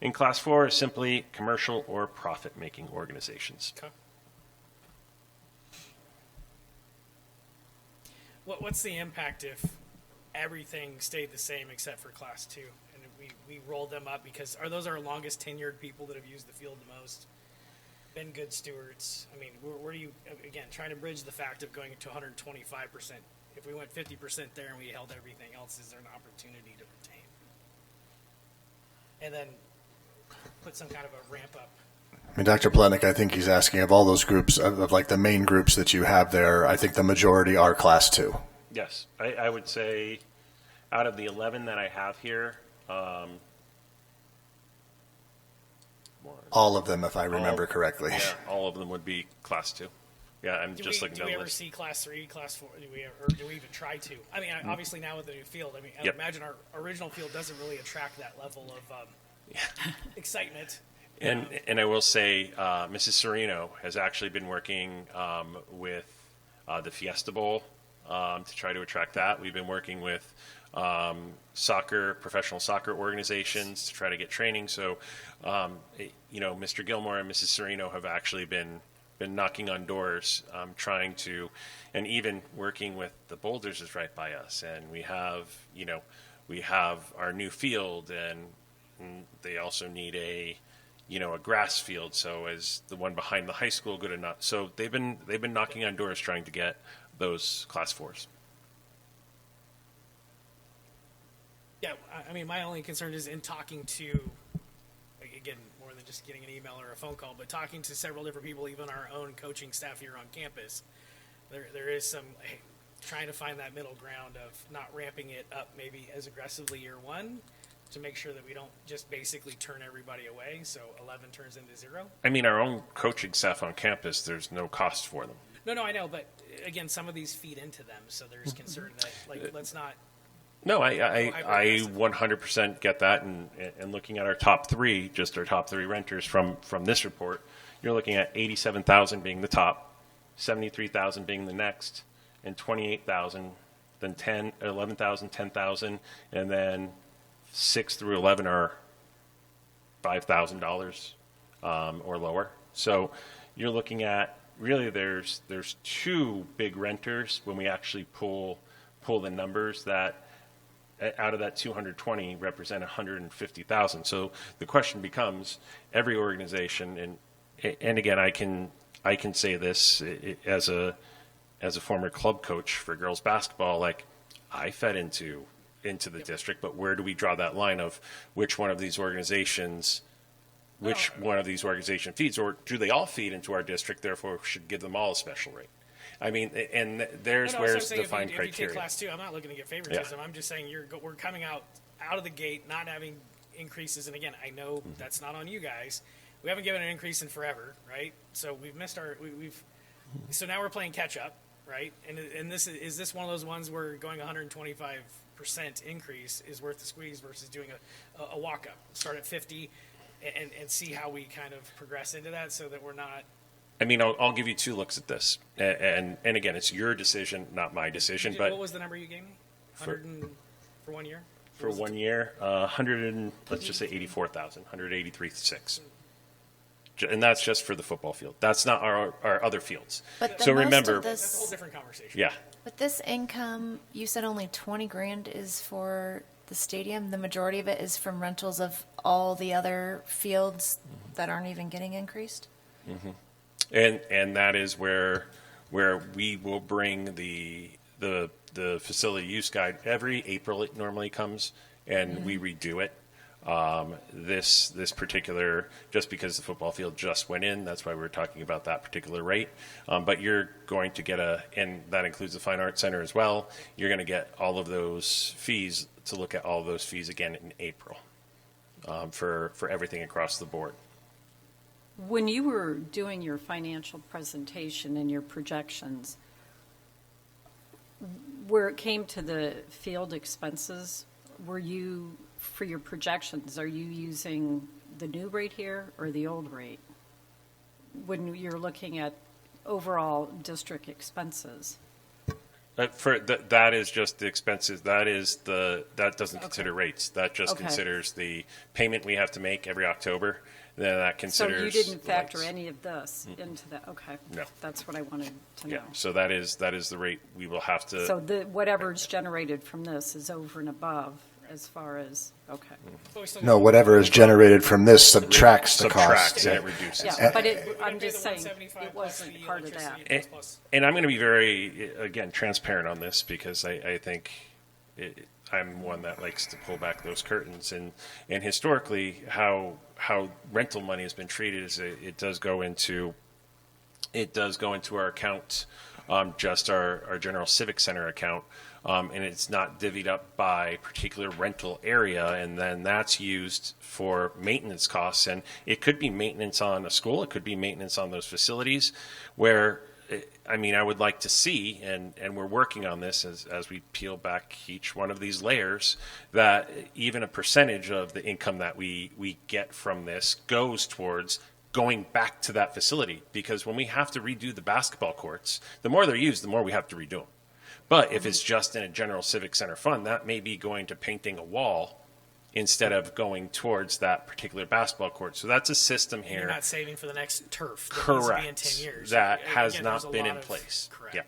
In Class 4 is simply commercial or profit-making organizations. Okay. What's the impact if everything stayed the same except for Class 2? And we rolled them up because are those our longest tenured people that have used the field the most? Been good stewards? I mean, where do you, again, trying to bridge the fact of going to 125%? If we went 50% there and we held everything else, is there an opportunity to retain? And then put some kind of a ramp up. I mean, Dr. Pletnick, I think he's asking of all those groups, of like the main groups that you have there, I think the majority are Class 2. Yes, I would say out of the 11 that I have here, All of them, if I remember correctly. Yeah, all of them would be Class 2. Yeah, I'm just looking Do down we the ever list. see Class 3, Class 4? Do we even try to? I mean, obviously now with the new field, I mean, I Yep. imagine our original field doesn't really attract that level of excitement. And I will say, Mrs. Serino has actually been working with the Fiesta Bowl to try to attract that. We've been working with professional soccer organizations to try to get training. So, Mr. Gilmore and Mrs. Serino have actually been knocking on doors, trying to, and even working with the Boulders is right by us. And we have our new field, and they also need a grass field. So is the one behind the high school good enough? So they've been knocking on doors trying to get those Class 4s. Yeah, I mean, my only concern is in talking to, again, more than just getting an email or a phone call, but talking to several different people, even our own coaching staff here on campus, there is some trying to find that middle ground of not ramping it up maybe as aggressively year one to make sure that we don't just basically turn everybody away, so 11 turns into 0. I mean, our own coaching staff on campus, there's no cost for them. No, I know, but again, some of these feed into them, so there's concern that, let's not. No, I 100% get that. And looking at our top three renters from this report, you're looking at 87,000 being the top, 73,000 being the next, and 28,000, then 11,000, 10,000, and then 6 through 11 are $5,000 or lower. So you're looking at really there's two big renters when we actually pull the numbers that out of that 220 represent 150,000. So the question becomes every organization, and again I can say this as a former club coach for girls basketball, like I fed into the district, but where do we draw that line of which one of these organizations feeds, or do they all feed into our district, therefore we should give them all a special rate? I mean, and there's where's the defined criteria. If you take Class 2, I'm not looking to get favoritism. Yeah. I'm just saying we're coming out of the gate not having increases, and again, I know that's not on you guys. We haven't given an increase in forever, right? So we've missed so now we're playing catch up, right? And is this one of those ones where going 125% increase is worth the squeeze versus doing a walk up, start at 50, and see how we kind of progress into that, so that we're not. I mean, I'll give you two looks at this, and again, it's your decision, not my decision. But what was the number you gave me? 100 for 1 year. For 1 year, 100 and let's just say 84,000, 183.6. And that's just for the football field. That's not our other fields. But So most remember, of That's a whole this, different conversation. yeah, but this income, you said only 20 grand is for the stadium. The majority of it is from rentals of all the other fields that aren't even getting increased. and that is where we will bring the facility use guide every April. It normally comes, and we redo it. This particular, just because the football field just went in, that's why we're talking about that particular rate. But you're going to get and that includes the Fine Arts Center as well. You're going to get all of those fees, to look at all of those fees again in April, for everything across the board. When you were doing your financial presentation and your projections, where it came to the field expenses, were you, for your projections, are you using the new rate here or the old rate? When you're looking at overall district expenses? That is just the expenses. That doesn't consider rates. That just Okay. considers the payment we have to make every October. Then that So considers. you didn't factor lights. any of this into that? Okay. No. That's what I wanted to Yeah, know. so that is the rate we will have to. So whatever's generated from this is over and above as far as, okay. But we still No, got- whatever is generated from this subtracts the cost. subtracts and it reduces. Yeah, but We're I'm gonna pay just the saying, 175 it plus wasn't the part of that. electricity plus- And I'm going to be very, again, transparent on this, because I think I'm one that likes to pull back those curtains. And historically, how rental money has been treated is it does go into our account, just our general civic center account. And it's not divvied up by particular rental area, and then that's used for maintenance costs. And it could be maintenance on a school, it could be maintenance on those facilities, where, I mean, I would like to see, and we're working on this as we peel back each one of these layers, that even a percentage of the income that we get from this goes towards going back to that facility. Because when we have to redo the basketball courts, the more they're used, the more we have to redo them. But if it's just in a general civic center fund, that may be going to painting a wall instead of going towards that particular basketball court. So that's a system You're here. not saving for the next turf. That needs to be in Correct. 10 years. That Again, has there's not a been lot in of- place. Correct. Yeah.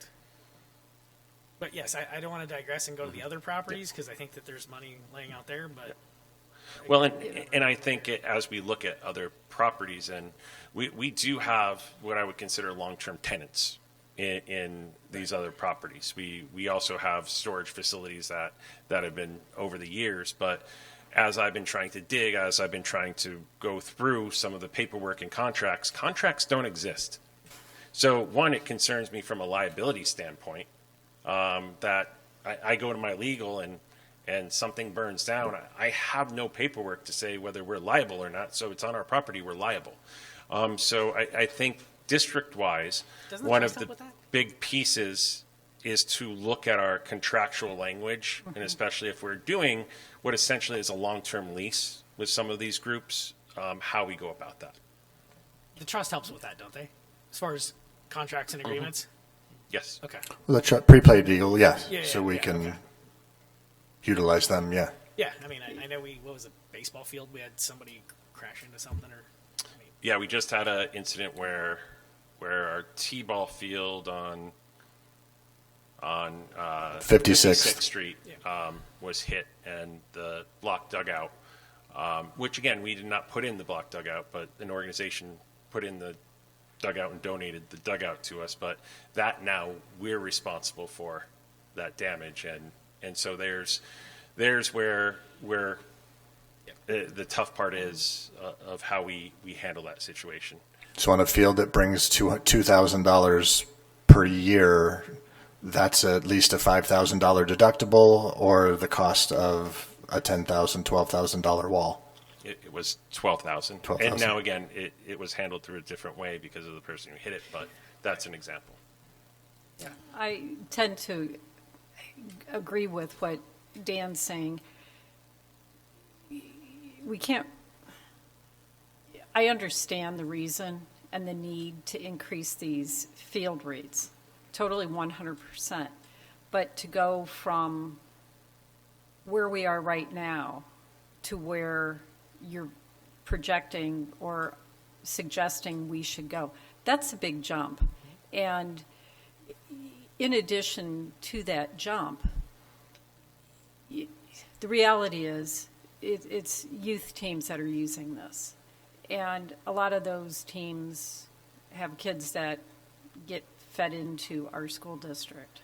But yes, I don't want to digress and go to the other properties because I think that there's money laying out there. But Well, and I think as we look at other properties, and we do have what I would consider long-term tenants in these other properties. We also have storage facilities that have been over the years, but as I've been trying to dig, as I've been trying to go through some of the paperwork and contracts don't exist. So one, it concerns me from a liability standpoint, that I go to my legal and something burns down. I have no paperwork to say whether we're liable or not, so it's on our property, we're liable. So I think district-wise, Doesn't the one trust of help the with that? big pieces is to look at our contractual language, and especially if we're doing what essentially is a long-term lease with some of these groups, how we go about that. the trust helps with that, don't they? As far as contracts and agreements. Yes. Okay. Well, the prepaid deal, yes, Yeah, so yeah, we yeah, can okay. utilize them, yeah. Yeah, I mean, I know what was it, baseball field? We had somebody crash into something, or I mean, Yeah, we just had an incident where our T-ball field on 56th Street was hit, and the block dugout, which again, we did not put in the block dugout, but an organization put in the dugout and donated the dugout to us. But that now we're responsible for that damage, and so there's where the tough part is of how we handle that situation. So on a field that brings $2,000 per year, that's at least a $5,000 deductible, or the cost of a $10,000, $12,000 wall. It was 12,000. $12,000. And now again, it was handled through a different way because of the person who hit it, but that's an example. I tend to agree with what Dan's saying. We can't, I understand the reason and the need to increase these field rates, totally 100%. But to go from where we are right now to where you're projecting or suggesting we should go. That's a big jump. And in addition to that jump, the reality is it's youth teams that are using this. And a lot of those teams have kids that get fed into our school district.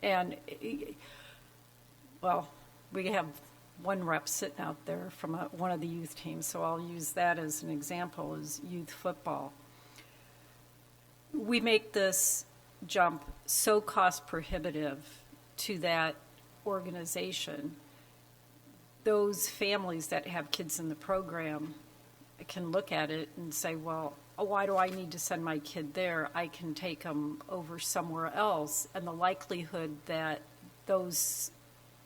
And, well, we have one rep sitting out there from one of the youth teams, so I'll use that as an example, is youth football. We make this jump so cost prohibitive to that organization. Those families that have kids in the program can look at it and say, well, why do I need to send my kid there? I can take them over somewhere else. And the likelihood that those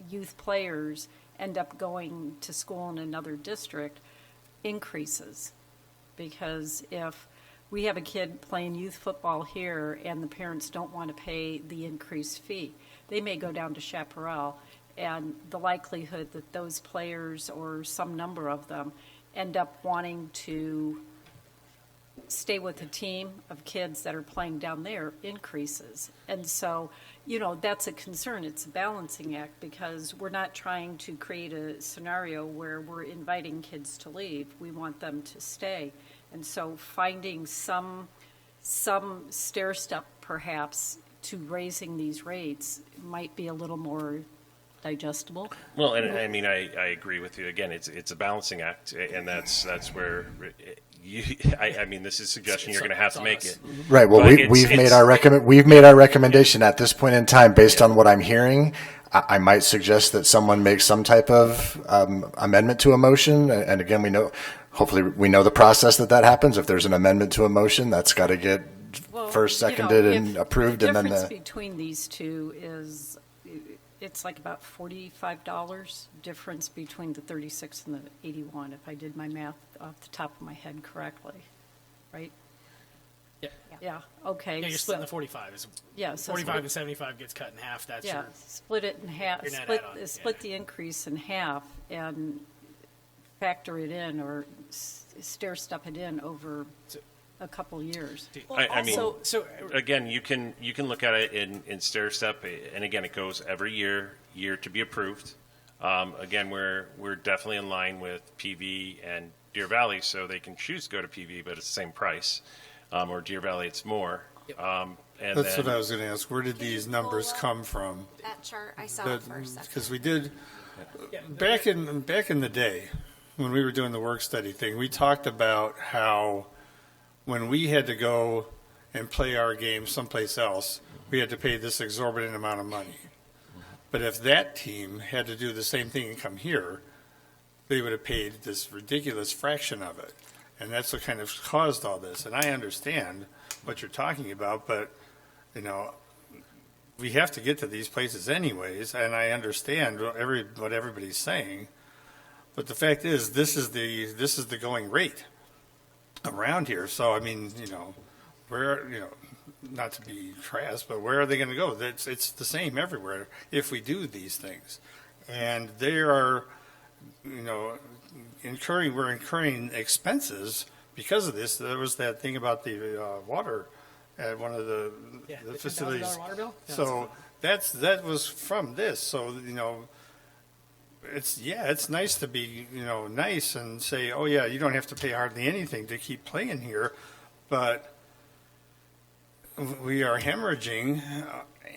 youth players end up going to school in another district increases. Because if we have a kid playing youth football here and the parents don't want to pay the increased fee, they may go down to Chaparral, and the likelihood that those players, or some number of them, end up wanting to stay with a team of kids that are playing down there increases. And so, that's a concern. It's a balancing act, because we're not trying to create a scenario where we're inviting kids to leave. We want them to stay. And so finding some stair step perhaps to raising these rates might be a little more digestible. Well, and I mean, I agree with you. Again, it's a balancing act, and that's where I mean, this is a suggestion you're going to have to make it. Right. Well, we've made our recommendation at this point in time based on what I'm hearing. I might suggest that someone makes some type of amendment to a motion, and again, hopefully we know the process that happens. If there's an amendment to a motion, that's got to get first, seconded, and approved, and then the difference between these two is it's like about $45 difference between the 36 and the 81, if I did my math off the top of my head correctly, right? Yeah. Yeah, okay. Yeah, you're splitting the 45. Yeah, so 45 and 75 gets cut in half. That's yeah, split it in half, your net add-on, split the increase in half and factor it in, or stair step it in over a couple years. I mean, so again, you can look at it in stair step, and again, it goes every year to be approved. Again, we're definitely in line with PV and Deer Valley, so they can choose to go to PV, but it's the same price. Or Deer Valley, it's more. And That's what I was going to ask. Where did these numbers come from? That chart, I saw it for a second. Because we did, back in the day, when we were doing the work study thing, we talked about how when we had to go and play our game someplace else, we had to pay this exorbitant amount of money. But if that team had to do the same thing and come here, they would have paid this ridiculous fraction of it. And that's what kind of caused all this. And I understand what you're talking about, but, we have to get to these places anyways, and I understand what everybody's saying. But the fact is, this is the going rate around here. So, I mean, where, not to be crass, but where are they going to go? It's the same everywhere if we do these things. And they are, we're incurring expenses because of this. There was that thing about the water at one of the facilities. $10,000 water bill? Yeah, So that was from this. So, it's nice to be, nice and say, oh yeah, you don't have to pay hardly anything to keep playing here, but we are hemorrhaging,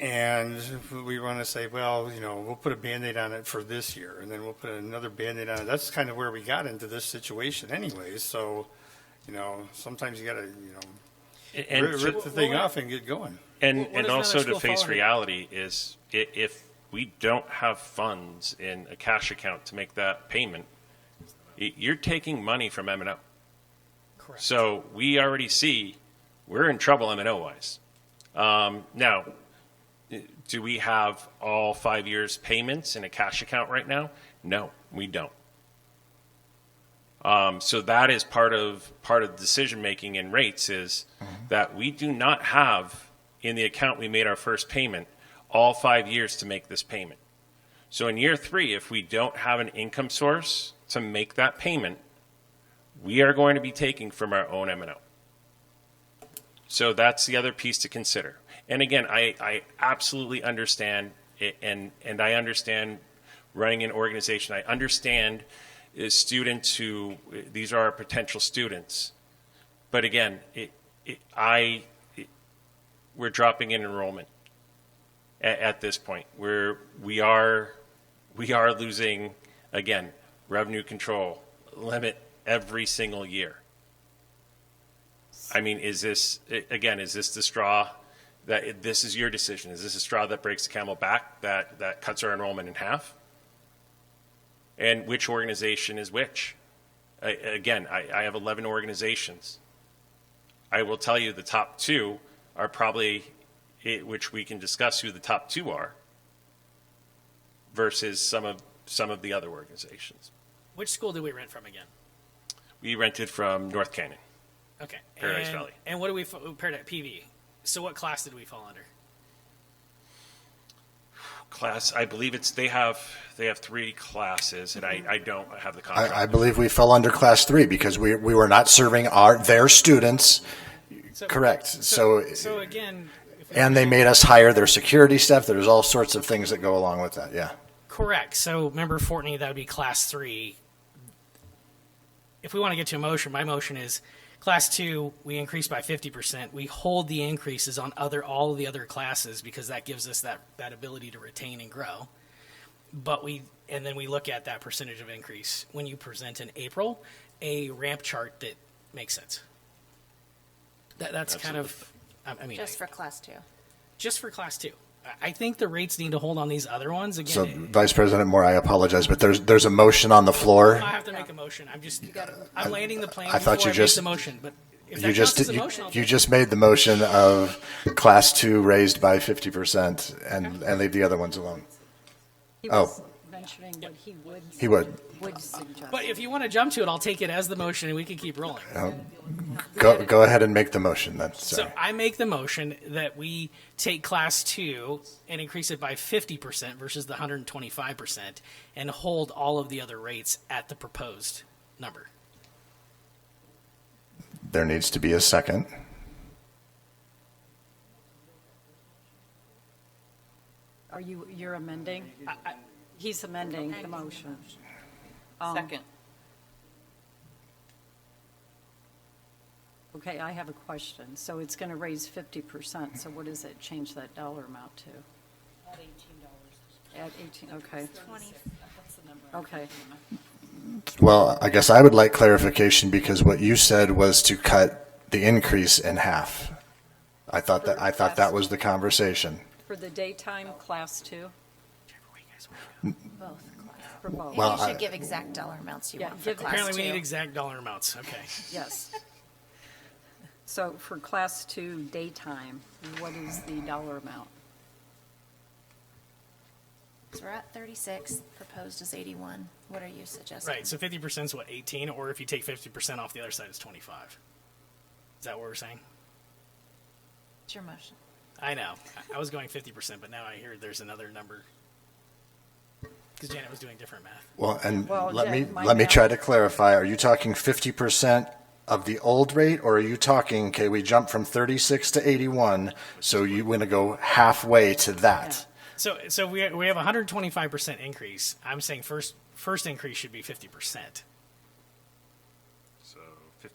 and we want to say, well, we'll put a Band-Aid on it for this year, and then we'll put another Band-Aid on it. That's kind of where we got into this situation anyways. So, sometimes you got to, rip the thing off and get going. And also to face reality is if we don't have funds in a cash account to make that payment, you're taking money from M&O. correct. So we already see we're in trouble M&O wise. Now, do we have all 5 years payments in a cash account right now? No, we don't. So that is part of the decision making in rates is that we do not have in the account we made our first payment all 5 years to make this payment. So in year 3, if we don't have an income source to make that payment, we are going to be taking from our own M&O. So that's the other piece to consider. And again, I absolutely understand it, and I understand running an organization. I understand students who, these are our potential students. But again, we're dropping in enrollment at this point. We are losing, again, revenue control limit every single year. I mean, is this the straw that this is your decision? Is this a straw that breaks the camel back, that cuts our enrollment in half? And which organization is which? I have 11 organizations. I will tell you the top two are probably, which we can discuss who the top two are, versus some of the other organizations. Which school did we rent from again? We rented from North Canyon. Okay. Paradise Valley. And what do we paired at PV? So what class did we fall under? class. I believe they have 3 classes, and I don't have the contract. I believe we fell under class 3 because we were not serving their students. Correct. So again, and they made us hire their security staff. There's all sorts of things that go along with that. Yeah. correct. So member Fortney, that would be class 3. If we want to get to a motion, my motion is class 2, we increase by 50%. We hold the increases on all of the other classes because that gives us that ability to retain and grow. And then we look at that percentage of increase when you present in April a ramp chart that makes sense. That's kind of, I mean, Just for class 2. just for class 2. I think the rates need to hold on these other ones again. So, Vice President Moore, I apologize, but there's a motion on the floor. I have to make a motion. I'm landing the plane I thought before you I just- make the motion. But if You that just counts as a motion, I'll you take it. just made the motion of class 2 raised by 50% and leave the other ones alone. He Oh. was mentioning what he He would. would suggest. But if you want to jump to it, I'll take it as the motion, and we can keep rolling. Go ahead and make the motion then. So Sorry. I make the motion that we take class 2 and increase it by 50% versus the 125% and hold all of the other rates at the proposed number. There needs to be a second. You're amending? He's amending the motion. Second. Okay, I have a question. So it's going to raise 50%, so what does it change that dollar amount to? At $18. At 18, okay. 20. Okay. Well, I guess I would like clarification because what you said was to cut the increase in half. I thought that was the conversation. For the daytime, class 2? Both. For both? Well, You I- should give exact dollar amounts you Yeah, want for give- class Apparently, 2. we need exact dollar amounts. Okay. Yes. So for class 2 daytime, what is the dollar amount? So we're at 36, proposed is 81. What are you suggesting? Right, so 50% is what, 18? Or if you take 50% off the other side, it's 25. Is that what we're saying? It's your motion. I know. I was going 50%, but now I hear there's another number. Because Janet was doing different math. Well, and Well, let yeah, me my let me math- try to clarify. Are you talking 50% of the old rate, or are you talking, okay, we jumped from 36 to 81, so you want to go halfway to that? So we have a 125% increase. I'm saying first increase should be 50%. So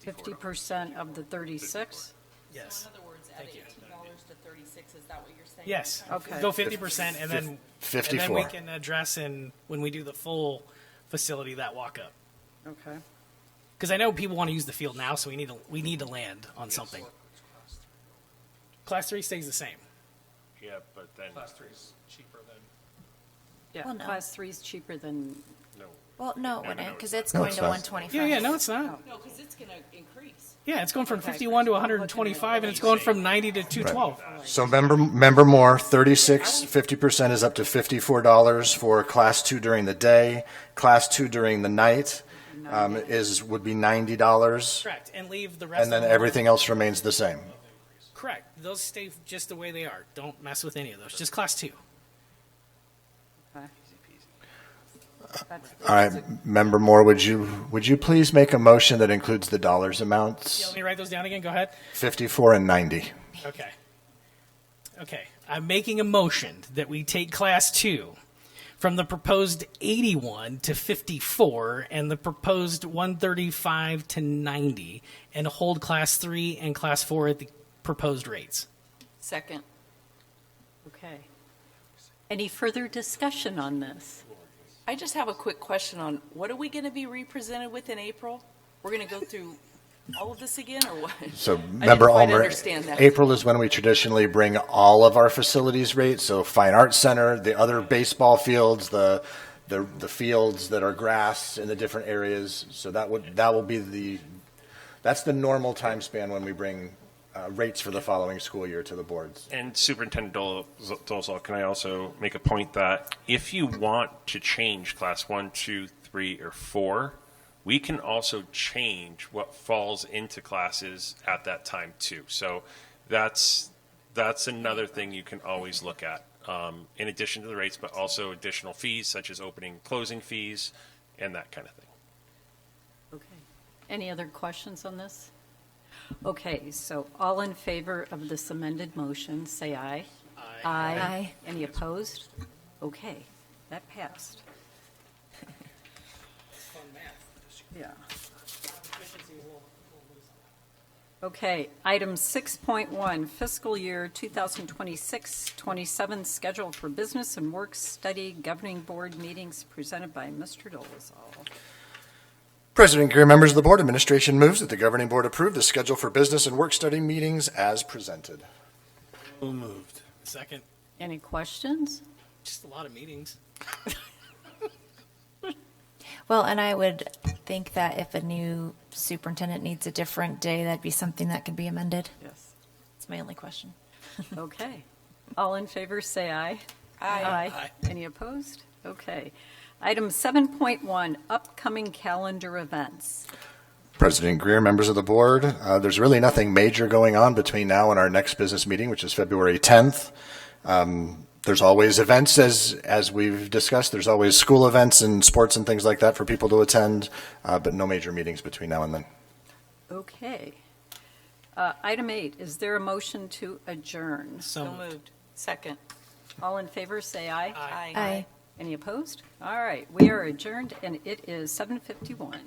50% of the 36? Yes. In other words, add Thank you. $18 to 36, is that what you're saying? Yes. Okay. Go 50% and then 54. And then we can address when we do the full facility that walk up. Okay. Because I know people want to use the field now, so we need to land on something. Class 3 stays the same. Yeah, but then Class 3 is cheaper than. Yeah, Well, no. class 3 is cheaper than, no. Well, no, it wouldn't, because it's No, going it's to not. 125. Yeah, no, it's not. No, because it's going to increase. Yeah, it's going from 51 to 125, and it's going from 90 to 212. So member Moore, 36, 50% is up to $54 for class 2 during the day. Class 2 during the night would be $90, Correct, and leave the rest. and then of them- everything else remains the same. Correct. Those stay just the way they are. Don't mess with any of those. Just class 2. okay. All right, Member Moore, would you please make a motion that includes the dollars Yeah, amounts? let me write those down again. Go ahead. 54 and 90. Okay. Okay. I'm making a motion that we take Class 2 from the proposed 81 to 54 and the proposed 135 to 90 and hold Class 3 and Class 4 at the proposed rates. Second. Okay. Any further discussion on this? I just have a quick question on what are we going to be represented with in April? We're going to go through all of this again, or what? So, didn't Member quite Ulmer, understand that. April is when we traditionally bring all of our facilities rates, so Fine Arts Center, the other baseball fields, the fields that are grass in the different areas. So that will be that's the normal time span when we bring rates for the following school year to the boards. And Superintendent Dolezal, can I also make a point that if you want to change Class 1, 2, 3, or 4, we can also change what falls into classes at that time too. So that's another thing you can always look at, in addition to the rates, but also additional fees such as opening, closing fees, and that kind of thing. Okay. Any other questions on this? Okay, so all in favor of this amended motion, say aye. Aye. Aye. Any opposed? Okay, that passed. Yeah. Okay, item 6.1, fiscal year 2026-27 schedule for business and work study governing board meetings presented by Mr. Dolezal. President Greer, members of the board, administration moves that the governing board approve the schedule for business and work study meetings as presented. So moved. Second. Any questions? Just a lot of meetings. Well, and I would think that if a new superintendent needs a different day, that'd be something that could be amended. Yes. That's my only question. Okay. All in favor, say aye. Aye. Aye. Any opposed? Okay. Item 7.1, upcoming calendar events. President Greer, members of the board, there's really nothing major going on between now and our next business meeting, which is February 10th. There's always events, as we've discussed. There's always school events and sports and things like that for people to attend, but no major meetings between now and then. Okay. Item 8, is there a motion to adjourn? So So moved. moved. Second. All in favor, say aye. Aye. Aye. Any opposed? All right, we are adjourned, and it is 7:51.